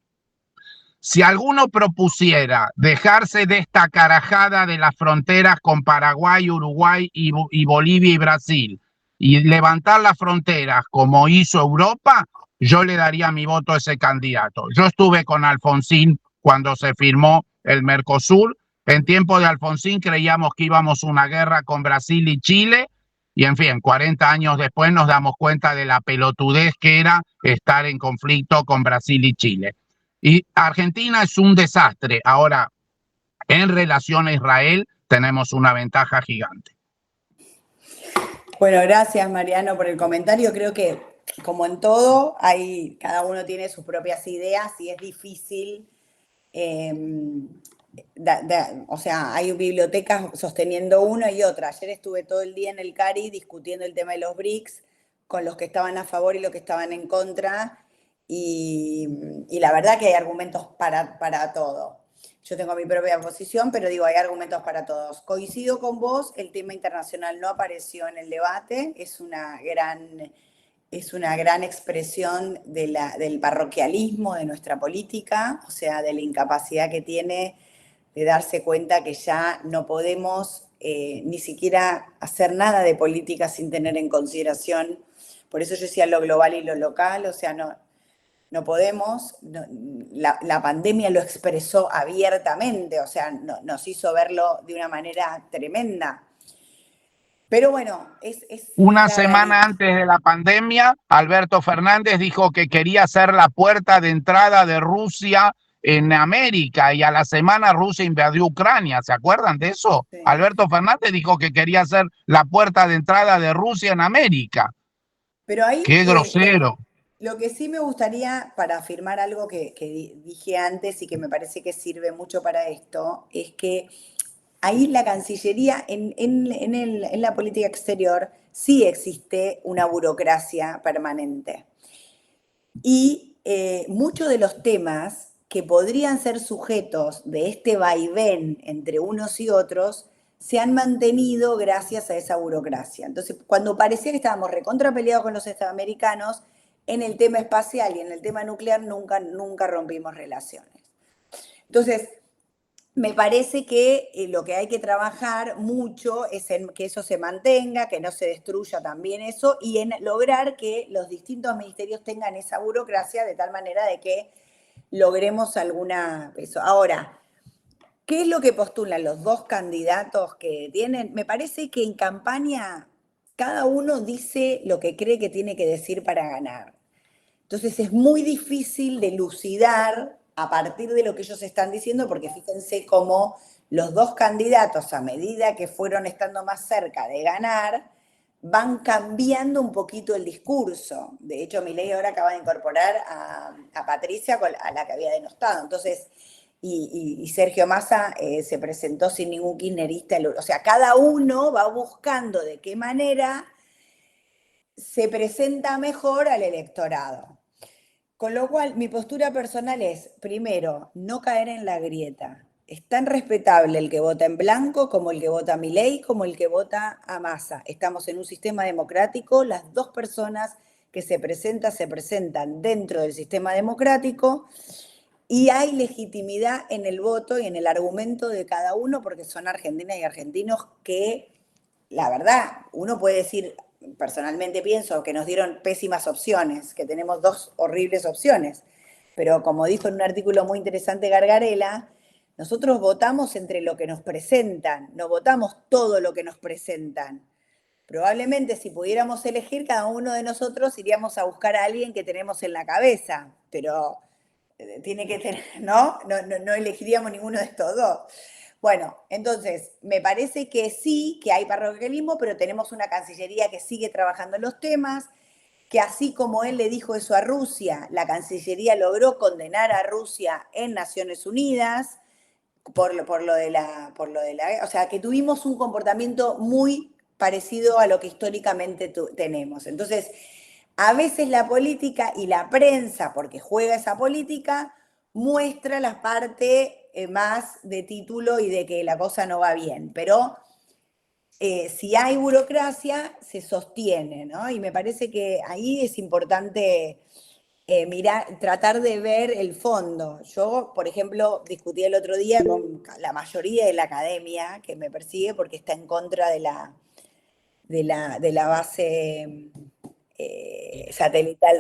Si alguno propusiera dejarse de esta carajada de las fronteras con Paraguay, Uruguay y Bolivia y Brasil y levantar las fronteras como hizo Europa, yo le daría mi voto a ese candidato. Yo estuve con Alfonsín cuando se firmó el Mercosur. En tiempo de Alfonsín creíamos que íbamos a una guerra con Brasil y Chile y en fin, 40 años después nos damos cuenta de la pelotudez que era estar en conflicto con Brasil y Chile. Y Argentina es un desastre. Ahora, en relación a Israel, tenemos una ventaja gigante. Bueno, gracias Mariano por el comentario. Creo que, como en todo, cada uno tiene sus propias ideas y es difícil. O sea, hay bibliotecas sosteniendo una y otra. Ayer estuve todo el día en el CARI discutiendo el tema de los BRICS con los que estaban a favor y los que estaban en contra. Y la verdad que hay argumentos para todo. Yo tengo mi propia posición, pero digo, hay argumentos para todos. Coincido con vos, el tema internacional no apareció en el debate, es una gran expresión del parroquialismo de nuestra política, o sea, de la incapacidad que tiene de darse cuenta que ya no podemos ni siquiera hacer nada de política sin tener en consideración. Por eso yo decía lo global y lo local, o sea, no podemos, la pandemia lo expresó abiertamente, o sea, nos hizo verlo de una manera tremenda. Pero bueno, es una semana antes de la pandemia, Alberto Fernández dijo que quería ser la puerta de entrada de Rusia en América y a la semana Rusia invadió Ucrania. ¿Se acuerdan de eso? Sí. Alberto Fernández dijo que quería ser la puerta de entrada de Rusia en América. Pero ahí, ¡qué grosero! Lo que sí me gustaría, para afirmar algo que dije antes y que me parece que sirve mucho para esto, es que ahí la Cancillería, en la política exterior, sí existe una burocracia permanente. Y muchos de los temas que podrían ser sujetos de este vaivén entre unos y otros se han mantenido gracias a esa burocracia. Entonces, cuando parecía que estábamos recontrapeleados con los estadounidenses, en el tema espacial y en el tema nuclear nunca rompimos relaciones. Entonces, me parece que lo que hay que trabajar mucho es en que eso se mantenga, que no se destruya también eso, y en lograr que los distintos ministerios tengan esa burocracia de tal manera de que logremos alguna... Eso. Ahora, ¿qué es lo que postulan los dos candidatos que tienen? Me parece que en campaña cada uno dice lo que cree que tiene que decir para ganar. Entonces es muy difícil de dilucidar a partir de lo que ellos están diciendo, porque fíjense cómo los dos candidatos, a medida que fueron estando más cerca de ganar, van cambiando un poquito el discurso. De hecho, Milei ahora acaba de incorporar a Patricia, a la que había denostado. Entonces, y Sergio Massa se presentó sin ningún kirchnerista. O sea, cada uno va buscando de qué manera se presenta mejor al electorado. Con lo cual, mi postura personal es, primero, no caer en la grieta. Es tan respetable el que vota en blanco como el que vota a Milei, como el que vota a Massa. Estamos en un sistema democrático, las dos personas que se presentan dentro del sistema democrático y hay legitimidad en el voto y en el argumento de cada uno porque son argentinas y argentinos que, la verdad, uno puede decir... Personalmente pienso que nos dieron pésimas opciones, que tenemos dos horribles opciones. Pero como dijo en un artículo muy interesante Gargarella, nosotros votamos entre lo que nos presentan, no votamos todo lo que nos presentan. Probablemente si pudiéramos elegir, cada uno de nosotros iríamos a buscar a alguien que tenemos en la cabeza, pero tiene que tener, ¿no? No elegiríamos ninguno de estos dos. Bueno, entonces, me parece que sí, que hay parroquialismo, pero tenemos una Cancillería que sigue trabajando en los temas, que así como él le dijo eso a Rusia, la Cancillería logró condenar a Rusia en Naciones Unidas por lo de la, o sea, que tuvimos un comportamiento muy parecido a lo que históricamente tenemos. Entonces, a veces la política y la prensa, porque juega esa política, muestra la parte más de título y de que la cosa no va bien, pero si hay burocracia, se sostiene, ¿no? Y me parece que ahí es importante mirar, tratar de ver el fondo. Yo, por ejemplo, discutí el otro día con la mayoría de la academia que me persigue porque está en contra de la base satelital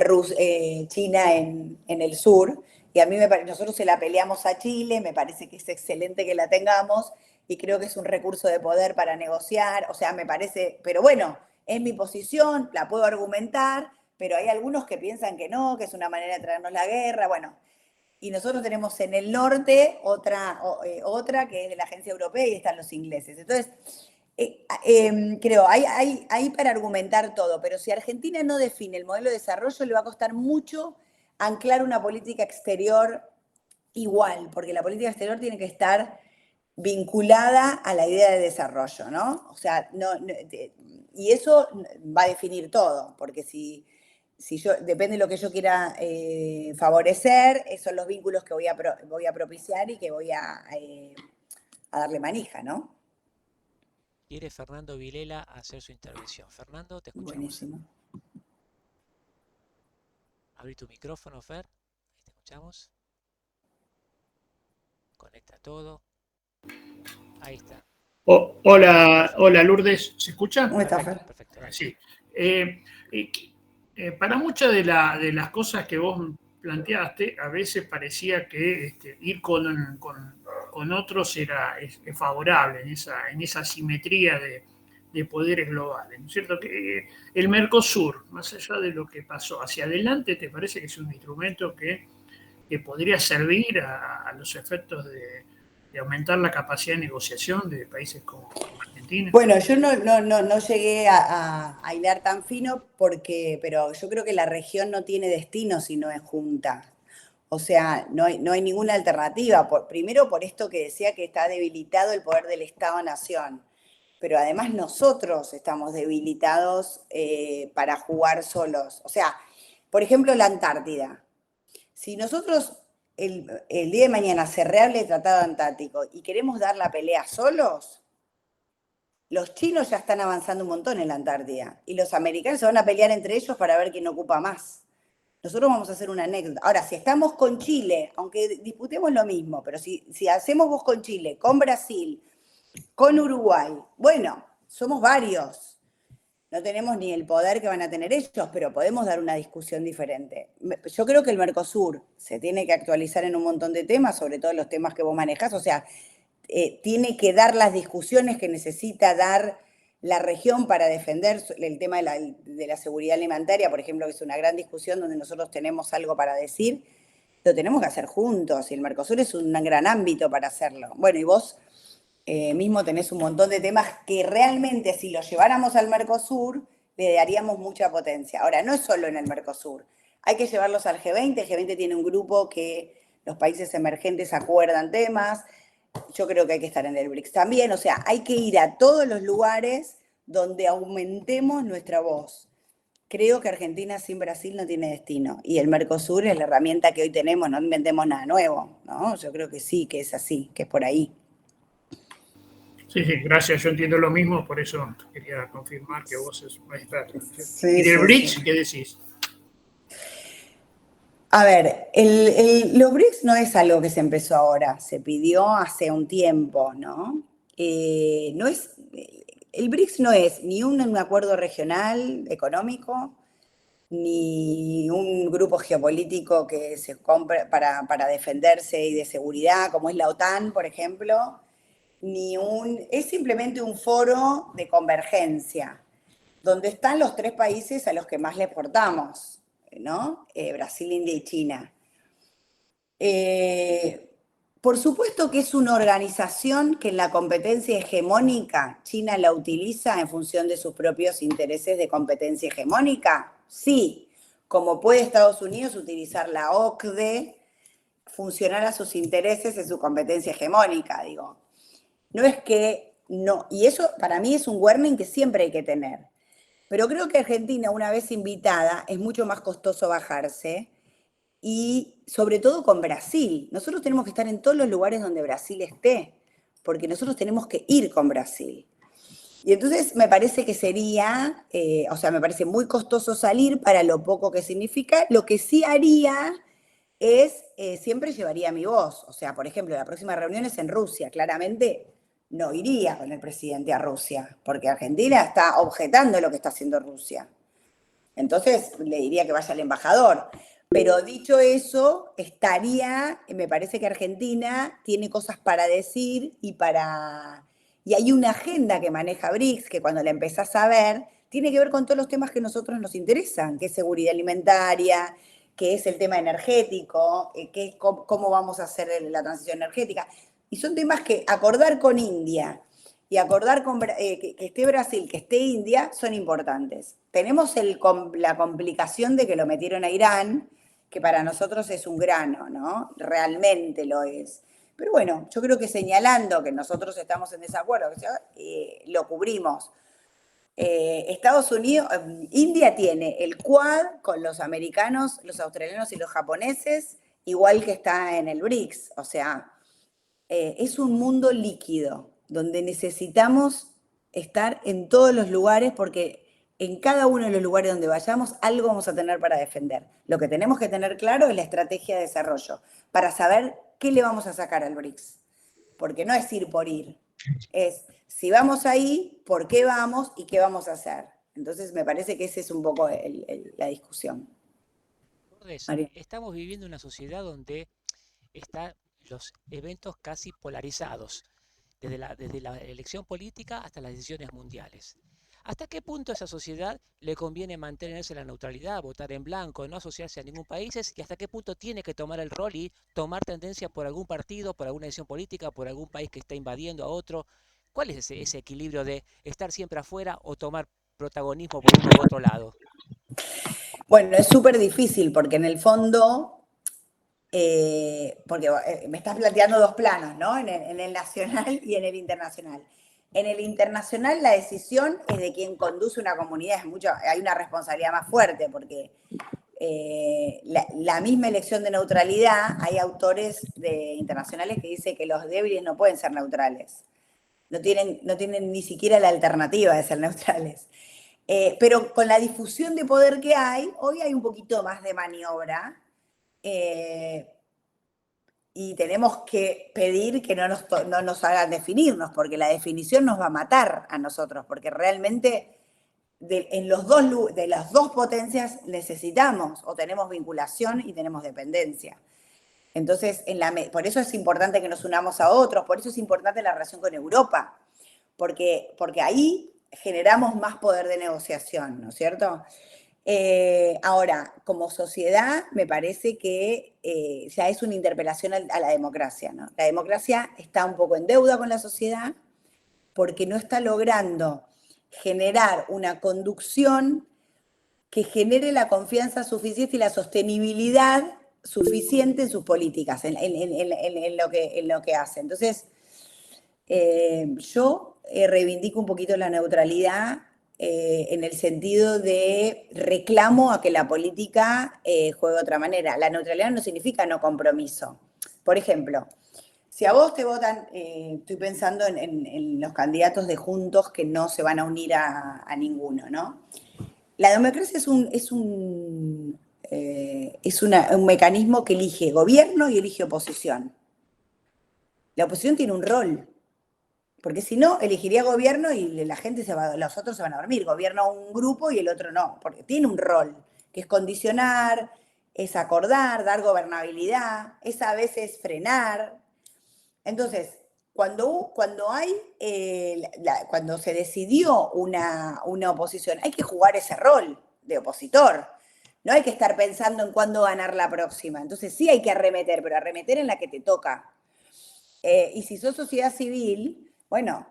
china en el sur. Y a mí nosotros se la peleamos a Chile, me parece que es excelente que la tengamos y creo que es un recurso de poder para negociar, o sea, me parece, pero bueno, es mi posición, la puedo argumentar, pero hay algunos que piensan que no, que es una manera de traernos la guerra, bueno. Y nosotros tenemos en el norte otra que es de la agencia europea y están los ingleses. Entonces, creo, hay para argumentar todo, pero si Argentina no define el modelo de desarrollo, le va a costar mucho anclar una política exterior igual, porque la política exterior tiene que estar vinculada a la idea de desarrollo, ¿no? O sea, y eso va a definir todo, porque si yo, depende de lo que yo quiera favorecer, esos son los vínculos que voy a propiciar y que voy a darle manija, ¿no? Quiere Fernando Vilela hacer su intervención. Fernando, te escuchamos. Buenísimo. Abrí tu micrófono, Fer. Ahí te escuchamos. Conecta todo. Ahí está. Hola Lourdes, ¿se escucha? ¿Cómo estás, Fer? Perfecto. Sí. Para muchas de las cosas que vos planteaste, a veces parecía que ir con otros es favorable en esa simetría de poderes globales, ¿no es cierto? Que el Mercosur, más allá de lo que pasó hacia adelante, ¿te parece que es un instrumento que podría servir a los efectos de aumentar la capacidad de negociación de países como Argentina? Bueno, yo no llegué a hilar tan fino pero yo creo que la región no tiene destino si no es junta. O sea, no hay ninguna alternativa. Primero por esto que decía que está debilitado el poder del Estado-Nación. Pero además nosotros estamos debilitados para jugar solos. O sea, por ejemplo, la Antártida. Si nosotros el día de mañana se reable el Tratado Antártico y queremos dar la pelea solos, los chinos ya están avanzando un montón en la Antártida y los americanos se van a pelear entre ellos para ver quién ocupa más. Nosotros vamos a hacer una anécdota. Ahora, si estamos con Chile, aunque disputemos lo mismo, pero si hacemos vos con Chile, con Brasil, con Uruguay, bueno, somos varios. No tenemos ni el poder que van a tener ellos, pero podemos dar una discusión diferente. Yo creo que el Mercosur se tiene que actualizar en un montón de temas, sobre todo los temas que vos manejás, o sea, tiene que dar las discusiones que necesita dar la región para defender el tema de la seguridad alimentaria, por ejemplo, que es una gran discusión donde nosotros tenemos algo para decir, lo tenemos que hacer juntos y el Mercosur es un gran ámbito para hacerlo. Bueno, y vos mismo tenés un montón de temas que realmente si los lleváramos al Mercosur le daríamos mucha potencia. Ahora, no es solo en el Mercosur, hay que llevarlos al G20, el G20 tiene un grupo que los países emergentes acuerdan temas, yo creo que hay que estar en el BRICS también, o sea, hay que ir a todos los lugares donde aumentemos nuestra voz. Creo que Argentina sin Brasil no tiene destino y el Mercosur es la herramienta que hoy tenemos, no inventemos nada nuevo, ¿no? Yo creo que sí, que es así, que es por ahí. Sí, gracias, yo entiendo lo mismo, por eso quería confirmar que vos sos experto. Sí, ¿Y del BRICS sí. qué decís? A ver, los BRICS no es algo que se empezó ahora, se pidió hace un tiempo, ¿no? El BRICS no es ni un acuerdo regional económico, ni un grupo geopolítico que se compre para defenderse y de seguridad, como es la OTAN, por ejemplo, es simplemente un foro de convergencia, donde están los tres países a los que más le exportamos, ¿no? Brasil, India y China. Por supuesto que es una organización que en la competencia hegemónica China la utiliza en función de sus propios intereses de competencia hegemónica, Sí, como puede Estados Unidos utilizar la OCDE, funcionar a sus intereses en su competencia hegemónica, digo. No es que no, y eso para mí es un warning que siempre hay que tener. Pero creo que Argentina, una vez invitada, es mucho más costoso bajarse y sobre todo con Brasil. Nosotros tenemos que estar en todos los lugares donde Brasil esté, porque nosotros tenemos que ir con Brasil. Y entonces me parece que sería, o sea, me parece muy costoso salir para lo poco que significa. Lo que sí haría es, siempre llevaría mi voz. O sea, por ejemplo, la próxima reunión es en Rusia. Claramente no iría con el presidente a Rusia, porque Argentina está objetando lo que está haciendo Rusia. Entonces le diría que vaya al embajador. Pero dicho eso, me parece que Argentina tiene cosas para decir y hay una agenda que maneja BRICS, que cuando la empezás a ver, tiene que ver con todos los temas que a nosotros nos interesan, que es seguridad alimentaria, que es el tema energético, que es cómo vamos a hacer la transición energética. Y son temas que acordar con India y acordar que esté Brasil, que esté India, son importantes. Tenemos la complicación de que lo metieron a Irán, que para nosotros es un grano, ¿no? Realmente lo es. Pero bueno, yo creo que señalando que nosotros estamos en desacuerdo, lo cubrimos. Estados Unidos, India tiene el Quad con los americanos, los australianos y los japoneses, igual que está en el BRICS. O sea, es un mundo líquido, donde necesitamos estar en todos los lugares porque en cada uno de los lugares donde vayamos algo vamos a tener para defender. Lo que tenemos que tener claro es la estrategia de desarrollo, para saber qué le vamos a sacar al BRICS. Porque no es ir por ir, es si vamos ahí, por qué vamos y qué vamos a hacer. Entonces me parece que esa es un poco la discusión. Estamos viviendo una sociedad donde están los eventos casi polarizados, desde la elección política hasta las decisiones mundiales. ¿Hasta qué punto a esa sociedad le conviene mantenerse la neutralidad, votar en blanco, no asociarse a ningún país? ¿Y hasta qué punto tiene que tomar el rol y tomar tendencia por algún partido, por alguna decisión política, por algún país que está invadiendo a otro? ¿Cuál es ese equilibrio de estar siempre afuera o tomar protagonismo por uno u otro lado? Bueno, es súper difícil porque en el fondo, porque me estás planteando dos planos, ¿no? En el nacional y en el internacional. En el internacional la decisión es de quien conduce una comunidad, hay una responsabilidad más fuerte porque la misma elección de neutralidad, hay autores internacionales que dicen que los débiles no pueden ser neutrales, no tienen ni siquiera la alternativa de ser neutrales. Pero con la difusión de poder que hay, hoy hay un poquito más de maniobra y tenemos que pedir que no nos hagan definirnos, porque la definición nos va a matar a nosotros, porque realmente de las dos potencias necesitamos o tenemos vinculación y tenemos dependencia. Entonces, por eso es importante que nos unamos a otros, por eso es importante la relación con Europa, porque ahí generamos más poder de negociación, ¿no es cierto? Ahora, como sociedad, me parece que ya es una interpelación a la democracia, ¿no? La democracia está un poco en deuda con la sociedad porque no está logrando generar una conducción que genere la confianza suficiente y la sostenibilidad suficiente en sus políticas, en lo que hace. Entonces, yo reivindico un poquito la neutralidad en el sentido de reclamo a que la política juegue de otra manera. La neutralidad no significa no compromiso. Por ejemplo, si a vos te votan, estoy pensando en los candidatos de Juntos que no se van a unir a ninguno, ¿no? La democracia es un mecanismo que elige gobierno y elige oposición. La oposición tiene un rol, porque si no, elegiría gobierno y los otros se van a dormir. Gobierna un grupo y el otro no, porque tiene un rol, que es condicionar, es acordar, dar gobernabilidad, es a veces frenar. Entonces, cuando se decidió una oposición, hay que jugar ese rol de opositor. No hay que estar pensando en cuándo ganar la próxima. Entonces sí hay que arremeter, pero arremeter en la que te toca. Y si sos sociedad civil, bueno,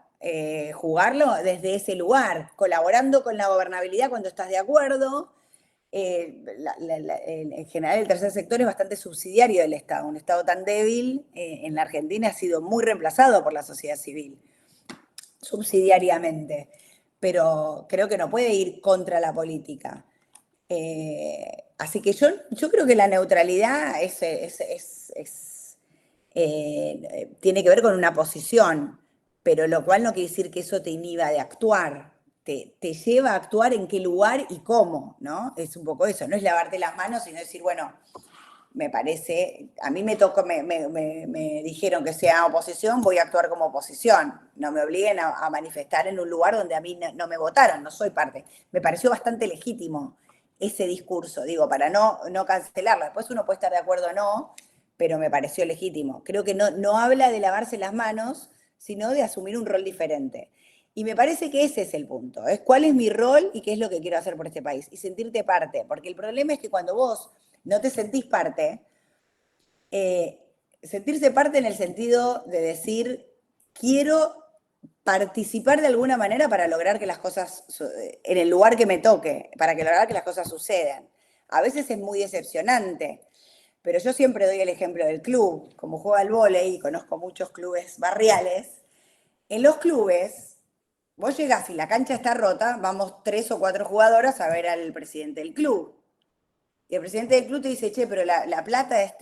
jugarlo desde ese lugar, colaborando con la gobernabilidad cuando estás de acuerdo, en general el tercer sector es bastante subsidiario del Estado. Un Estado tan débil en la Argentina ha sido muy reemplazado por la sociedad civil, subsidiariamente. Pero creo que no puede ir contra la política. Así que yo creo que la neutralidad tiene que ver con una posición, pero lo cual no quiere decir que eso te inhiba de actuar. Te lleva a actuar en qué lugar y cómo, ¿no? Es un poco eso, no es lavarte las manos, sino decir, bueno, me parece, a mí me tocó, me dijeron que sea oposición, voy a actuar como oposición. No me obliguen a manifestar en un lugar donde a mí no me votaron, no soy parte. Me pareció bastante legítimo ese discurso, digo, para no cancelarlo. Después uno puede estar de acuerdo o no, pero me pareció legítimo. Creo que no habla de lavarse las manos, sino de asumir un rol diferente. Y me parece que ese es el punto, es cuál es mi rol y qué es lo que quiero hacer por este país. Y sentirte parte, porque el problema es que cuando vos no te sentís parte, sentirse parte en el sentido de decir, quiero participar de alguna manera para lograr que las cosas, en el lugar que me toque, para lograr que las cosas sucedan. A veces es muy decepcionante, pero yo siempre doy el ejemplo del club. Como juego al vóley y conozco muchos clubes barriales, en los clubes, vos llegás y la cancha está rota, vamos 3 o 4 jugadoras a ver al presidente del club. Y el presidente del club te dice, che, pero la plata de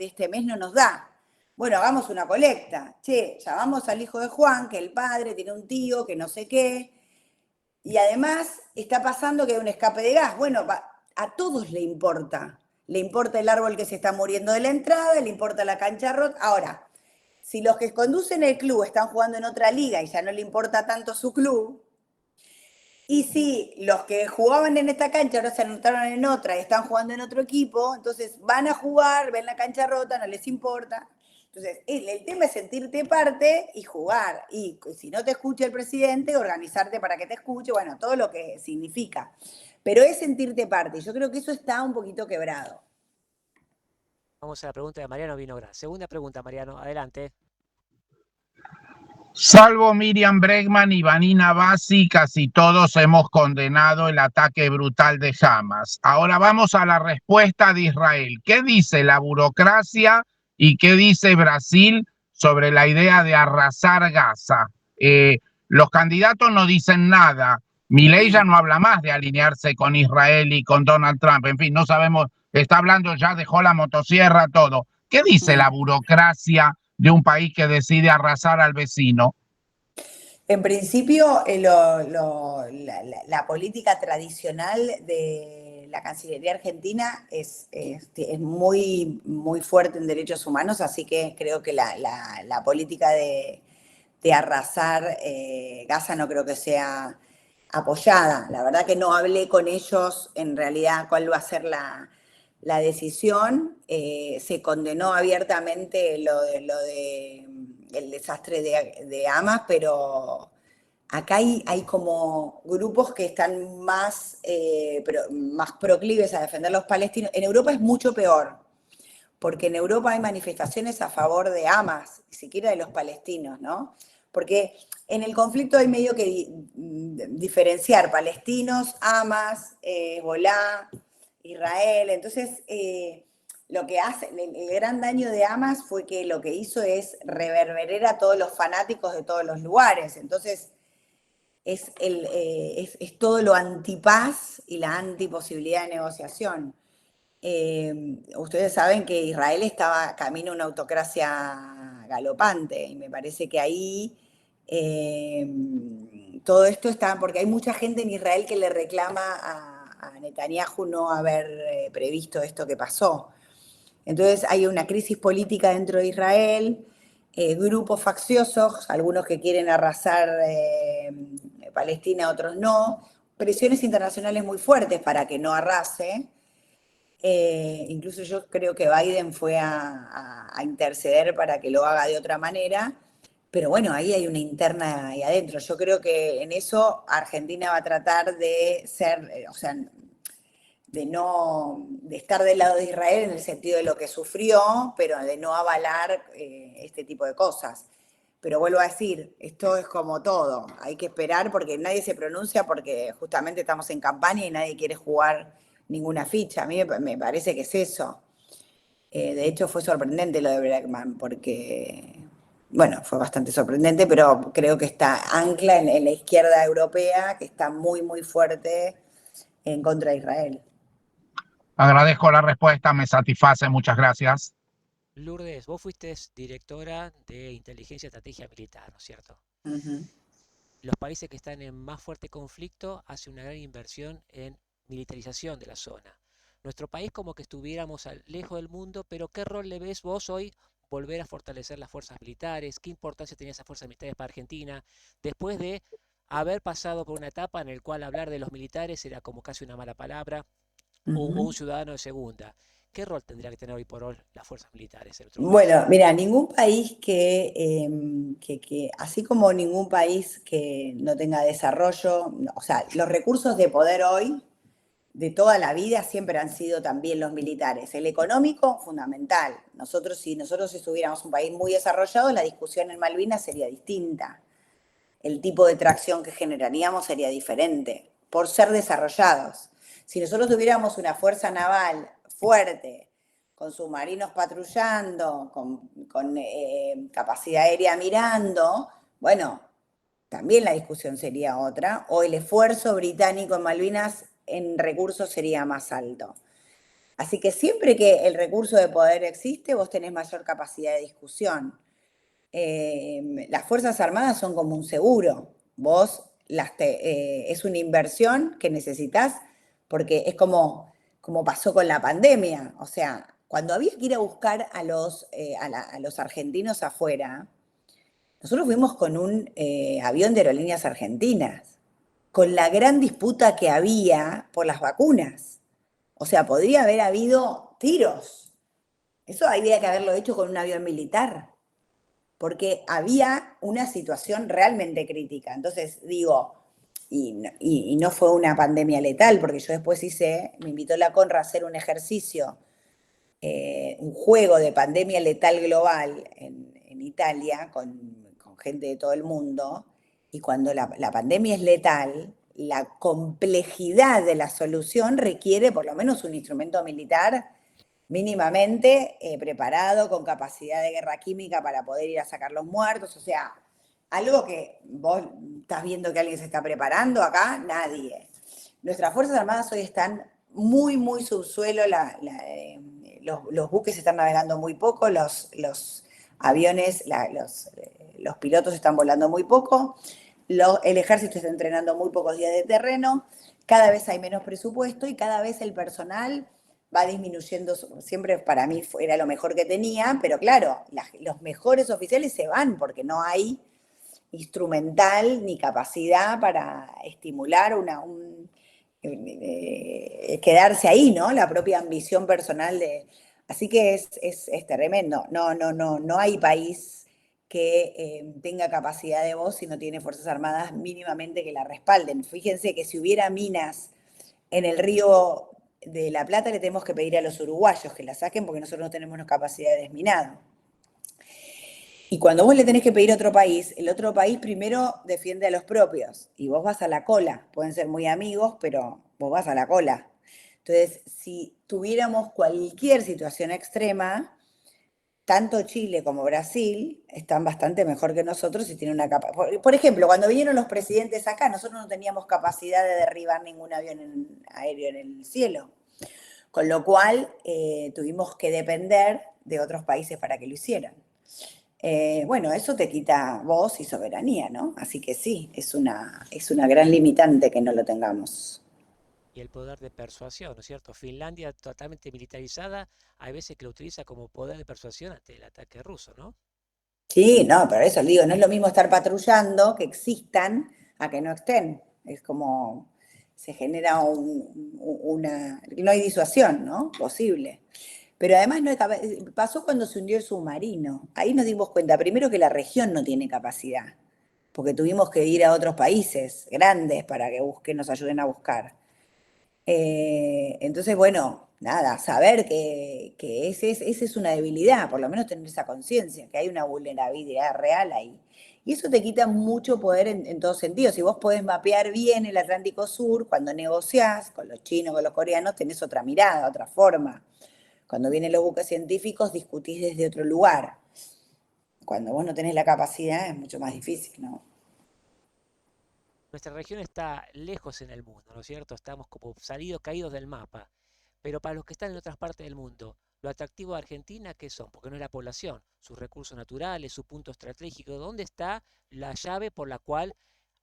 este mes no nos da. Bueno, hagamos una colecta. Che, llamamos al hijo de Juan, que el padre tiene un tío, que no sé qué. Y además está pasando que hay un escape de gas. Bueno, a todos le importa. Le importa el árbol que se está muriendo de la entrada, le importa la cancha rota. Ahora, si los que conducen el club están jugando en otra liga y ya no le importa tanto su club, y si los que jugaban en esta cancha ahora se anotaron en otra y están jugando en otro equipo, entonces van a jugar, ven la cancha rota, no les importa. Entonces, el tema es sentirte parte y jugar. Y si no te escucha el presidente, organizarte para que te escuche, bueno, todo lo que significa. Pero es sentirte parte. Yo creo que eso está un poquito quebrado. Vamos a la pregunta de Mariano Vinograd. Segunda pregunta, Mariano, adelante. Salvo Miriam Bregman y Vanina Bassi, casi todos hemos condenado el ataque brutal de Hamas. Ahora vamos a la respuesta de Israel. ¿Qué dice la burocracia y qué dice Brasil sobre la idea de arrasar Gaza? Los candidatos no dicen nada. Milei ya no habla más de alinearse con Israel y con Donald Trump. En fin, no sabemos, está hablando ya, dejó la motosierra, todo. ¿Qué dice la burocracia de un país que decide arrasar al vecino? En principio, la política tradicional de la Cancillería Argentina es muy, muy fuerte en derechos humanos, así que creo que la política de arrasar Gaza no creo que sea apoyada. La verdad que no hablé con ellos en realidad cuál va a ser la decisión. Se condenó abiertamente lo de el desastre de Hamas, pero acá hay como grupos que están más proclives a defender a los palestinos. En Europa es mucho peor, porque en Europa hay manifestaciones a favor de Hamas, ni siquiera de los palestinos, ¿no? Porque en el conflicto hay medio que diferenciar palestinos, Hamas, Hezbolá, Israel. Entonces, lo que hace, el gran daño de Hamas fue que lo que hizo es reverberar a todos los fanáticos de todos los lugares. Entonces, es todo lo antipaz y la antiposibilidad de negociación. Ustedes saben que Israel estaba camino a una autocracia galopante y me parece que ahí todo esto está, porque hay mucha gente en Israel que le reclama a Netanyahu no haber previsto esto que pasó. Entonces hay una crisis política dentro de Israel, grupos facciosos, algunos que quieren arrasar Palestina, otros no, presiones internacionales muy fuertes para que no arrase. Incluso yo creo que Biden fue a interceder para que lo haga de otra manera, pero bueno, ahí hay una interna ahí adentro. Yo creo que en eso Argentina va a tratar de ser, o sea, de estar del lado de Israel en el sentido de lo que sufrió, pero de no avalar este tipo de cosas. Pero vuelvo a decir, esto es como todo, hay que esperar porque nadie se pronuncia porque justamente estamos en campaña y nadie quiere jugar ninguna ficha. A mí me parece que es eso. De hecho, fue sorprendente lo de Bregman, porque, bueno, fue bastante sorprendente, pero creo que está ancla en la izquierda europea, que está muy, muy fuerte en contra de Israel. Agradezco la respuesta, me satisface, muchas gracias. Lourdes, vos fuiste directora de Inteligencia y Estrategia Militar, ¿no es cierto? Ujú. Los países que están en más fuerte conflicto hacen una gran inversión en militarización de la zona. Nuestro país como que estuviéramos lejos del mundo, pero ¿qué rol le ves vos hoy volver a fortalecer las fuerzas militares? ¿Qué importancia tenía esas fuerzas militares para Argentina? Después de haber pasado por una etapa en la cual hablar de los militares era como casi una mala palabra, o un Ujú. ciudadano de segunda. ¿Qué rol tendría que tener hoy por hoy las fuerzas militares en nuestro país? Bueno, mira, ningún país así como ningún país que no tenga desarrollo, o sea, los recursos de poder hoy, de toda la vida, siempre han sido también los militares. El económico, fundamental. Si nosotros estuviéramos un país muy desarrollado, la discusión en Malvinas sería distinta. El tipo de tracción que generaríamos sería diferente, por ser desarrollados. Si nosotros tuviéramos una fuerza naval fuerte, con submarinos patrullando, con capacidad aérea mirando, bueno, también la discusión sería otra, o el esfuerzo británico en Malvinas en recursos sería más alto. Así que siempre que el recurso de poder existe, vos tenés mayor capacidad de discusión. Las Fuerzas Armadas son como un seguro. Es una inversión que necesitas porque es como pasó con la pandemia. O sea, cuando había que ir a buscar a los argentinos afuera, nosotros fuimos con un avión de Aerolíneas Argentinas, con la gran disputa que había por las vacunas. O sea, podría haber habido tiros. Eso habría que haberlo hecho con un avión militar, porque había una situación realmente crítica. Entonces, digo, y no fue una pandemia letal, porque yo después me invitó la Conra a hacer un ejercicio, un juego de pandemia letal global en Italia con gente de todo el mundo, y cuando la pandemia es letal, la complejidad de la solución requiere por lo menos un instrumento militar mínimamente preparado, con capacidad de guerra química para poder ir a sacar los muertos. O sea, algo que vos estás viendo que alguien se está preparando acá, nadie. Nuestras Fuerzas Armadas hoy están muy, muy subsuelo, los buques están navegando muy poco, los aviones, los pilotos están volando muy poco, el ejército está entrenando muy pocos días de terreno, cada vez hay menos presupuesto y cada vez el personal va disminuyendo. Siempre para mí era lo mejor que tenía, pero claro, los mejores oficiales se van porque no hay instrumental ni capacidad para estimular quedarse ahí, ¿no? La propia ambición personal Así que es tremendo. No hay país que tenga capacidad de voz si no tiene Fuerzas Armadas mínimamente que la respalden. Fíjense que si hubiera minas en el río de la Plata, le tenemos que pedir a los uruguayos que la saquen porque nosotros no tenemos capacidad de desminado. Y cuando vos le tenés que pedir a otro país, el otro país primero defiende a los propios y vos vas a la cola. Pueden ser muy amigos, pero vos vas a la cola. Entonces, si tuviéramos cualquier situación extrema, tanto Chile como Brasil están bastante mejor que nosotros y tienen una capacidad. Por ejemplo, cuando vinieron los presidentes acá, nosotros no teníamos capacidad de derribar ningún avión aéreo en el cielo. Con lo cual, tuvimos que depender de otros países para que lo hicieran. Bueno, eso te quita voz y soberanía, ¿no? Así que sí, es una gran limitante que no lo tengamos. Y el poder de persuasión, ¿no es cierto? Finlandia totalmente militarizada, hay veces que lo utiliza como poder de persuasión ante el ataque ruso, ¿no? Sí, no, pero eso digo, no es lo mismo estar patrullando, que existan, a que no estén. Es como se genera no hay disuasión, ¿no? Posible. Pero además pasó cuando se hundió el submarino. Ahí nos dimos cuenta, primero que la región no tiene capacidad, porque tuvimos que ir a otros países grandes para que nos ayuden a buscar. Entonces, bueno, nada, saber que esa es una debilidad, por lo menos tener esa conciencia, que hay una vulnerabilidad real ahí. Y eso te quita mucho poder en todos sentidos. Si vos podés mapear bien el Atlántico Sur, cuando negociás con los chinos, con los coreanos, tenés otra mirada, otra forma. Cuando vienen los buques científicos, discutís desde otro lugar. Cuando vos no tenés la capacidad, es mucho más difícil, ¿no? Nuestra región está lejos en el mundo, ¿no es cierto? Estamos como salidos, caídos del mapa. Pero para los que están en otras partes del mundo, lo atractivo de Argentina, ¿qué son? Porque no es la población, sus recursos naturales, su punto estratégico. ¿Dónde está la llave por la cual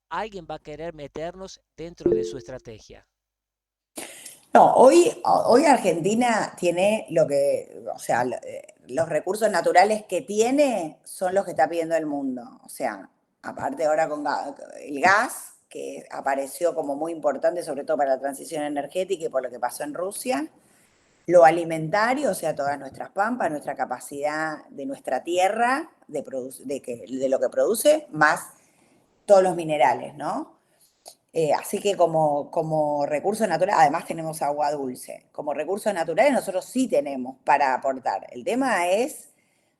alguien va a querer meternos dentro de su estrategia? No, hoy Argentina tiene lo que, o sea, los recursos naturales que tiene son los que está pidiendo el mundo. O sea, aparte ahora con el gas, que apareció como muy importante, sobre todo para la transición energética y por lo que pasó en Rusia. Lo alimentario, o sea, todas nuestras pampas, nuestra capacidad de nuestra tierra de lo que produce, más todos los minerales, ¿no? Así que como recurso natural, además tenemos agua dulce. Como recursos naturales nosotros sí tenemos para aportar. El tema es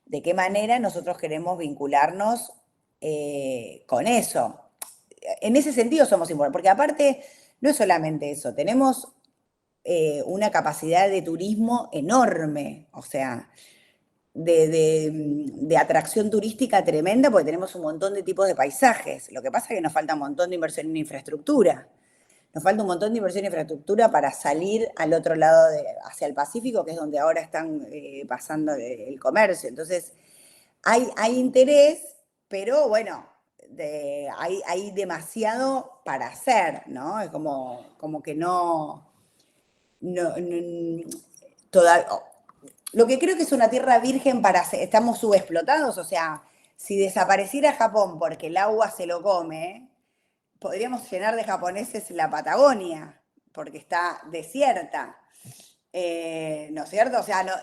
de qué manera nosotros queremos vincularnos con eso. En ese sentido somos importantes, porque aparte no es solamente eso, tenemos una capacidad de turismo enorme, o sea, de atracción turística tremenda, porque tenemos un montón de tipos de paisajes. Lo que pasa es que nos falta un montón de inversión en infraestructura. Nos falta un montón de inversión en infraestructura para salir al otro lado, hacia el Pacífico, que es donde ahora están pasando el comercio. Entonces, hay interés, pero bueno, hay demasiado para hacer, ¿no? Es como que no toda, lo que creo que es una tierra virgen para hacer, estamos subexplotados, o sea, si desapareciera Japón porque el agua se lo come, podríamos llenar de japoneses la Patagonia, porque está desierta, ¿no es cierto? O sea, no,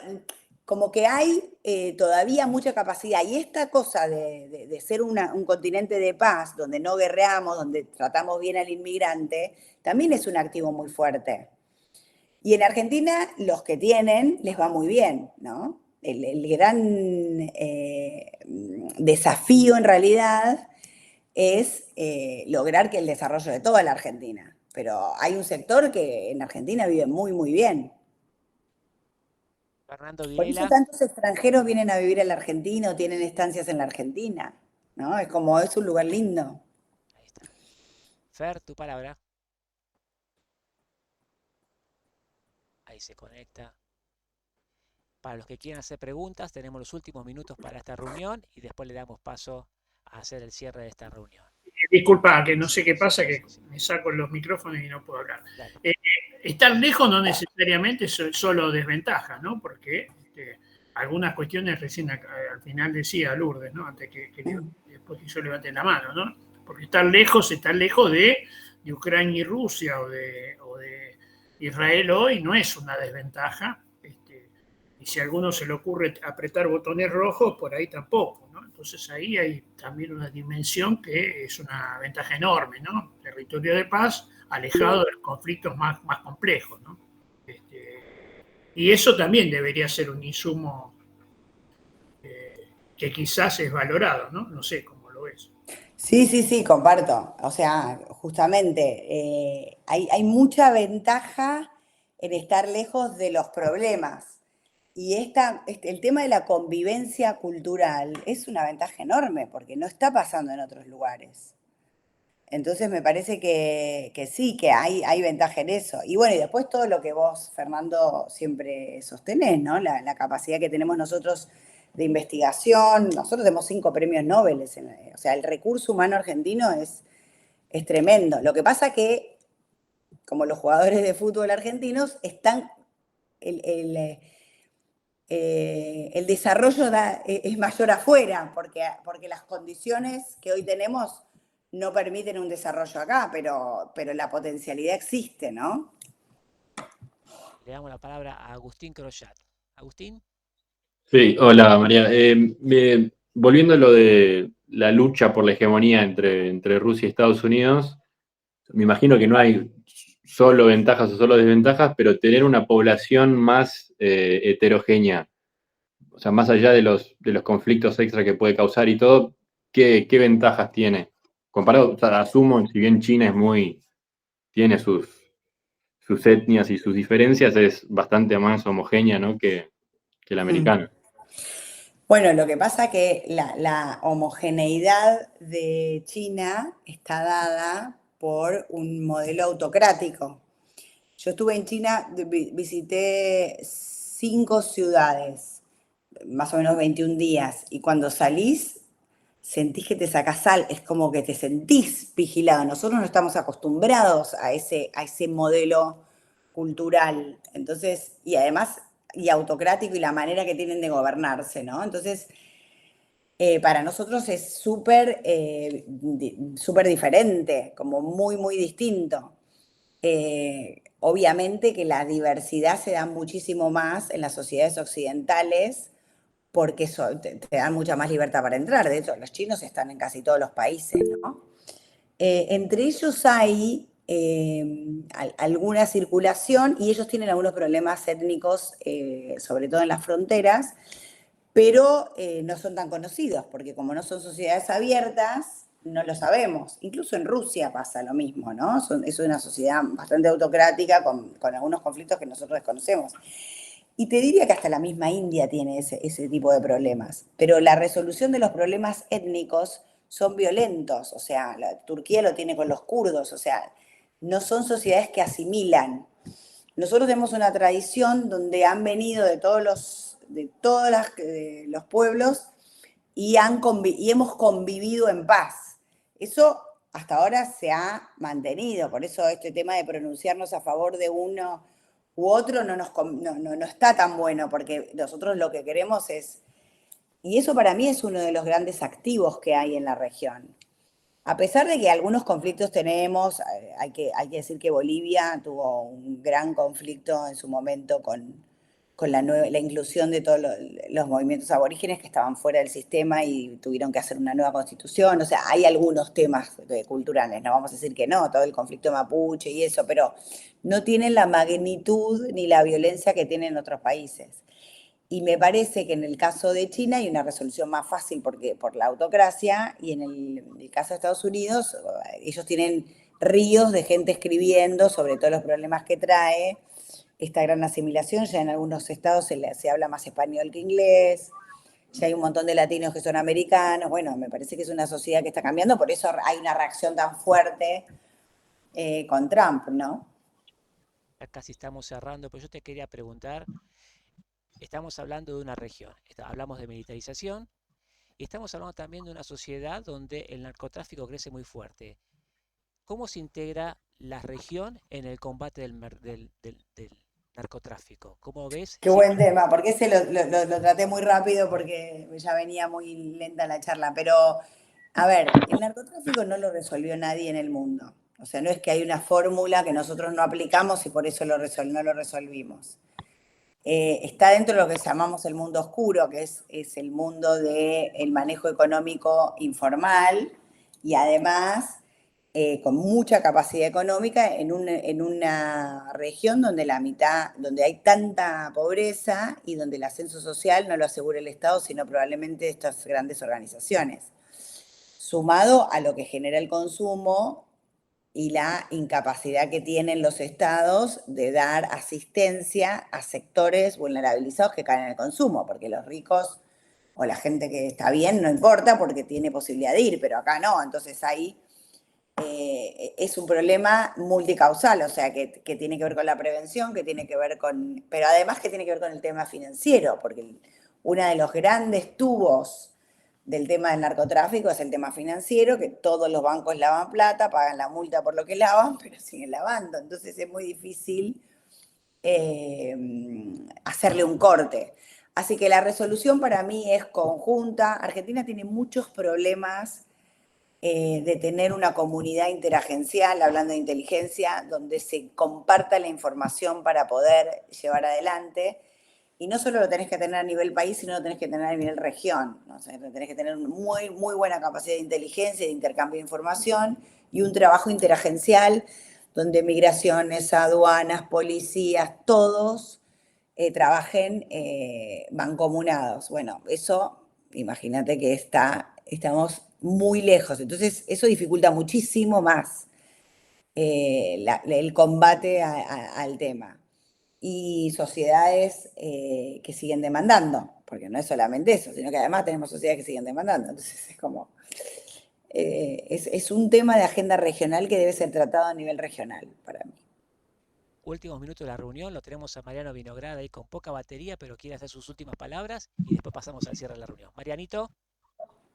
como que hay todavía mucha capacidad, y esta cosa de ser un continente de paz, donde no guerreamos, donde tratamos bien al inmigrante, también es un activo muy fuerte. Y en Argentina, los que tienen, les va muy bien, ¿no? El gran desafío, en realidad, es lograr que el desarrollo de toda la Argentina. Pero hay un sector que en Argentina vive muy, muy bien. Fernando Por eso Vilela, tantos extranjeros vienen a vivir a la Argentina o tienen estancias en la Argentina, ¿no? Es un lugar lindo. ahí está. Fer, tu palabra. Ahí se conecta. Para los que quieran hacer preguntas, tenemos los últimos minutos para esta reunión y después le damos paso a hacer el cierre de esta reunión. Disculpa, que no sé qué pasa, que me saco los micrófonos y no puedo hablar. Estar lejos no necesariamente es solo desventaja, ¿no? Porque algunas cuestiones recién al final decía Lourdes, ¿no? Antes después que yo levante la mano, ¿no? Porque estar lejos de Ucrania y Rusia o de Israel hoy no es una desventaja. Y si a alguno se le ocurre apretar botones rojos, por ahí tampoco, ¿no? Entonces ahí hay también una dimensión que es una ventaja enorme, ¿no? Territorio de paz, alejado de los conflictos más complejos, ¿no? Y eso también debería ser un insumo que quizás es valorado, ¿no? No sé cómo lo ves. Sí, comparto. O sea, justamente, hay mucha ventaja en estar lejos de los problemas. Y el tema de la convivencia cultural es una ventaja enorme, porque no está pasando en otros lugares. Entonces me parece que sí, que hay ventaja en eso. Y bueno, y después todo lo que vos, Fernando, siempre sostenés, ¿no? La capacidad que tenemos nosotros de investigación. Nosotros tenemos 5 premios Nobel. O sea, el recurso humano argentino es tremendo. Lo que pasa que, como los jugadores de fútbol argentinos, están el desarrollo es mayor afuera, porque las condiciones que hoy tenemos no permiten un desarrollo acá, pero la potencialidad existe, ¿no? Le damos la palabra a Agustín Crochat. Agustín. Sí, hola María. Volviendo a lo de la lucha por la hegemonía entre Rusia y Estados Unidos, me imagino que no hay solo ventajas o solo desventajas, pero tener una población más heterogénea. O sea, más allá de los conflictos extra que puede causar y todo, ¿qué ventajas tiene? Comparado, o sea, asumo, si bien China tiene sus etnias y sus diferencias, es bastante más homogénea, ¿no? que la americana. Bueno, lo que pasa que la homogeneidad de China está dada por un modelo autocrático. Yo estuve en China, visité 5 ciudades, más o menos 21 días, y cuando salís sentís que te sacás sal, es como que te sentís vigilado. Nosotros no estamos acostumbrados a ese modelo cultural. Entonces, y además, y autocrático y la manera que tienen de gobernarse, ¿no? Entonces, para nosotros es súper diferente, como muy, muy distinto. Obviamente que la diversidad se da muchísimo más en las sociedades occidentales porque te dan mucha más libertad para entrar. De hecho, los chinos están en casi todos los países, ¿no? Entre ellos hay alguna circulación y ellos tienen algunos problemas étnicos, sobre todo en las fronteras, pero no son tan conocidos, porque como no son sociedades abiertas, no lo sabemos. Incluso en Rusia pasa lo mismo, ¿no? Es una sociedad bastante autocrática con algunos conflictos que nosotros desconocemos. Y te diría que hasta la misma India tiene ese tipo de problemas. Pero la resolución de los problemas étnicos son violentos. O sea, Turquía lo tiene con los kurdos. O sea, no son sociedades que asimilan. Nosotros tenemos una tradición donde han venido de todos los pueblos y hemos convivido en paz. Eso hasta ahora se ha mantenido. Por eso este tema de pronunciarnos a favor de uno u otro no está tan bueno, porque nosotros lo que queremos es, y eso para mí es uno de los grandes activos que hay en la región. A pesar de que algunos conflictos tenemos, hay que decir que Bolivia tuvo un gran conflicto en su momento con la inclusión de todos los movimientos aborígenes que estaban fuera del sistema y tuvieron que hacer una nueva constitución. O sea, hay algunos temas culturales, no vamos a decir que no, todo el conflicto mapuche y eso, pero no tienen la magnitud ni la violencia que tienen otros países. Y me parece que en el caso de China hay una resolución más fácil por la autocracia, y en el caso de Estados Unidos, ellos tienen ríos de gente escribiendo sobre todos los problemas que trae esta gran asimilación. Ya en algunos estados se habla más español que inglés, ya hay un montón de latinos que son americanos. Bueno, me parece que es una sociedad que está cambiando, por eso hay una reacción tan fuerte con Trump, ¿no? Ya casi estamos cerrando, pero yo te quería preguntar, estamos hablando de una región, hablamos de militarización y estamos hablando también de una sociedad donde el narcotráfico crece muy fuerte. ¿Cómo se integra la región en el combate del narcotráfico? ¿Cómo ves? Qué buen tema, porque ese lo traté muy rápido porque ya venía muy lenta la charla. Pero, a ver, el narcotráfico no lo resolvió nadie en el mundo. O sea, no es que hay una fórmula que nosotros no aplicamos y por eso no lo resolvimos. Está dentro de lo que llamamos el mundo oscuro, que es el mundo del manejo económico informal y además con mucha capacidad económica en una región donde donde hay tanta pobreza y donde el ascenso social no lo asegura el Estado, sino probablemente estas grandes organizaciones. Sumado a lo que genera el consumo y la incapacidad que tienen los estados de dar asistencia a sectores vulnerabilizados que caen en el consumo, porque los ricos o la gente que está bien no importa porque tiene posibilidad de ir, pero acá no. Entonces ahí es un problema multicausal, o sea, que tiene que ver con la prevención, que tiene que ver pero además que tiene que ver con el tema financiero, porque uno de los grandes tubos del tema del narcotráfico es el tema financiero, que todos los bancos lavan plata, pagan la multa por lo que lavan, pero siguen lavando. Entonces es muy difícil hacerle un corte. Así que la resolución para mí es conjunta. Argentina tiene muchos problemas de tener una comunidad interagencial, hablando de inteligencia, donde se comparta la información para poder llevar adelante. Y no solo lo tenés que tener a nivel país, sino lo tenés que tener a nivel región, ¿no? O sea, tenés que tener muy, muy buena capacidad de inteligencia, de intercambio de información y un trabajo interagencial donde migraciones, aduanas, policías, todos trabajen mancomunados. Bueno, eso, imagínate que estamos muy lejos, entonces eso dificulta muchísimo más el combate al tema. Y sociedades que siguen demandando, porque no es solamente eso, sino que además tenemos sociedades que siguen demandando. Entonces es como, es un tema de agenda regional que debe ser tratado a nivel regional para mí. Últimos minutos de la reunión, lo tenemos a Mariano Vinograd ahí con poca batería, pero quiere hacer sus últimas palabras y después pasamos al cierre de la reunión. Marianito.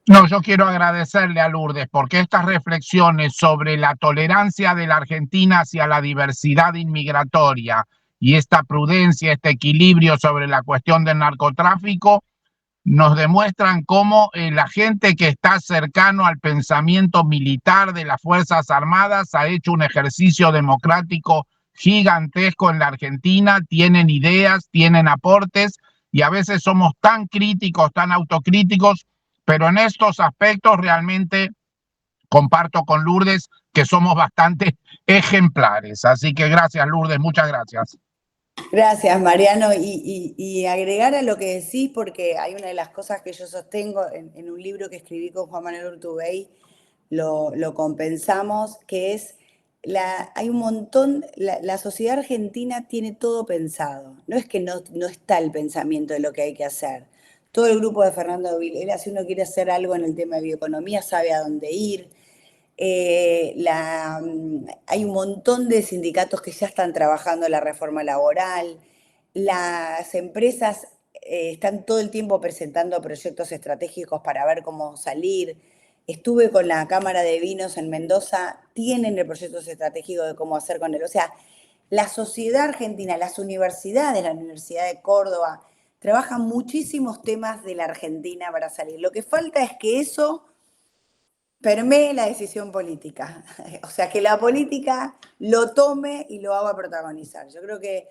No, yo quiero agradecerle a Lourdes porque estas reflexiones sobre la tolerancia de la Argentina hacia la diversidad inmigratoria y esta prudencia, este equilibrio sobre la cuestión del narcotráfico, nos demuestran cómo la gente que está cercano al pensamiento militar de las Fuerzas Armadas ha hecho un ejercicio democrático gigantesco en la Argentina, tienen ideas, tienen aportes y a veces somos tan críticos, tan autocríticos, pero en estos aspectos realmente comparto con Lourdes que somos bastante ejemplares. Así que gracias, Lourdes, muchas gracias. Gracias, Mariano. Y agregar a lo que decís, porque hay una de las cosas que yo sostengo en un libro que escribí con Juan Manuel Urtubey, lo compensamos, que es, hay un montón, la sociedad argentina tiene todo pensado. No es que no está el pensamiento de lo que hay que hacer. Todo el grupo de Fernando Vilela, si uno quiere hacer algo en el tema de bioeconomía, sabe a dónde ir. Hay un montón de sindicatos que ya están trabajando en la reforma laboral. Las empresas están todo el tiempo presentando proyectos estratégicos para ver cómo salir. Estuve con la Cámara de Vinos en Mendoza, tienen el proyecto estratégico de cómo hacer con él. O sea, la sociedad argentina, las universidades, la Universidad de Córdoba, trabajan muchísimos temas de la Argentina para salir. Lo que falta es que eso permee la decisión política. O sea, que la política lo tome y lo haga protagonizar. Yo creo que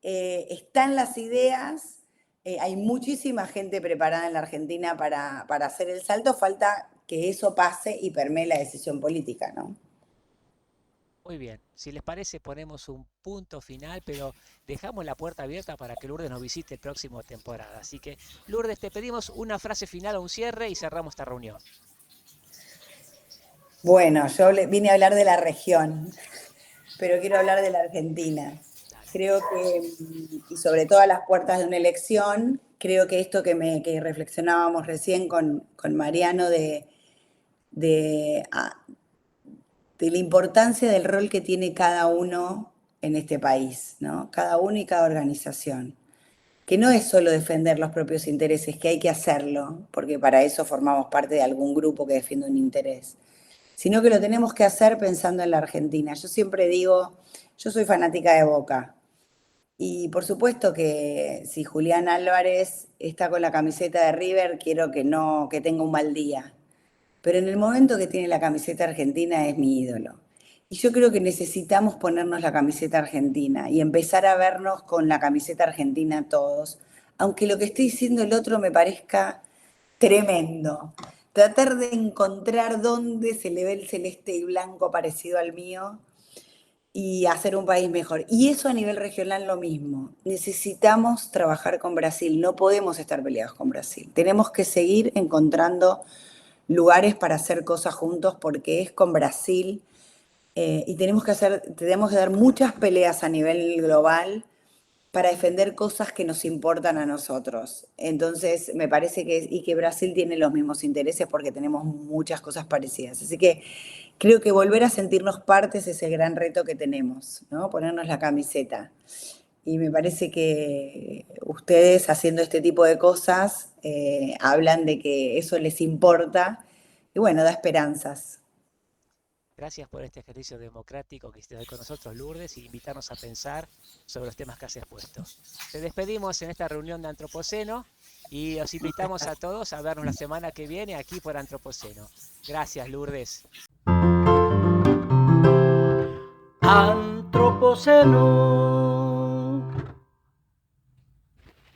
están las ideas, hay muchísima gente preparada en la Argentina para hacer el salto, falta que eso pase y permee la decisión política, ¿no? Muy bien, si les parece ponemos un punto final, pero dejamos la puerta abierta para que Lourdes nos visite el próximo temporada. Así que, Lourdes, te pedimos una frase final o un cierre y cerramos esta reunión. Bueno, yo vine a hablar de la región, pero quiero hablar de la Argentina. Creo que, y sobre todo a las puertas de una elección, creo que esto que reflexionábamos recién con Mariano de la importancia del rol que tiene cada uno en este país, ¿no? Cada uno y cada organización. Que no es solo defender los propios intereses, que hay que hacerlo, porque para eso formamos parte de algún grupo que defiende un interés, sino que lo tenemos que hacer pensando en la Argentina. Yo siempre digo, yo soy fanática de Boca, y por supuesto que si Julián Álvarez está con la camiseta de River, quiero que tenga un mal día. Pero en el momento que tiene la camiseta argentina es mi ídolo. Y yo creo que necesitamos ponernos la camiseta argentina y empezar a vernos con la camiseta argentina todos, aunque lo que esté diciendo el otro me parezca tremendo. Tratar de encontrar dónde se le ve el celeste y blanco parecido al mío y hacer un país mejor. Y eso a nivel regional lo mismo. Necesitamos trabajar con Brasil, no podemos estar peleados con Brasil. Tenemos que seguir encontrando lugares para hacer cosas juntos porque es con Brasil y tenemos que dar muchas peleas a nivel global para defender cosas que nos importan a nosotros. Entonces, me parece que Brasil tiene los mismos intereses porque tenemos muchas cosas parecidas. Así que creo que volver a sentirnos partes es el gran reto que tenemos, ¿no? Ponernos la camiseta. Y me parece que ustedes haciendo este tipo de cosas hablan de que eso les importa y bueno, da esperanzas. Gracias por este ejercicio democrático que estés hoy con nosotros, Lourdes, y invitarnos a pensar sobre los temas que has expuesto. Te despedimos en esta reunión de Antropoceno y os invitamos a todos a vernos la semana que viene aquí por Antropoceno. Gracias, Lourdes. Antropoceno.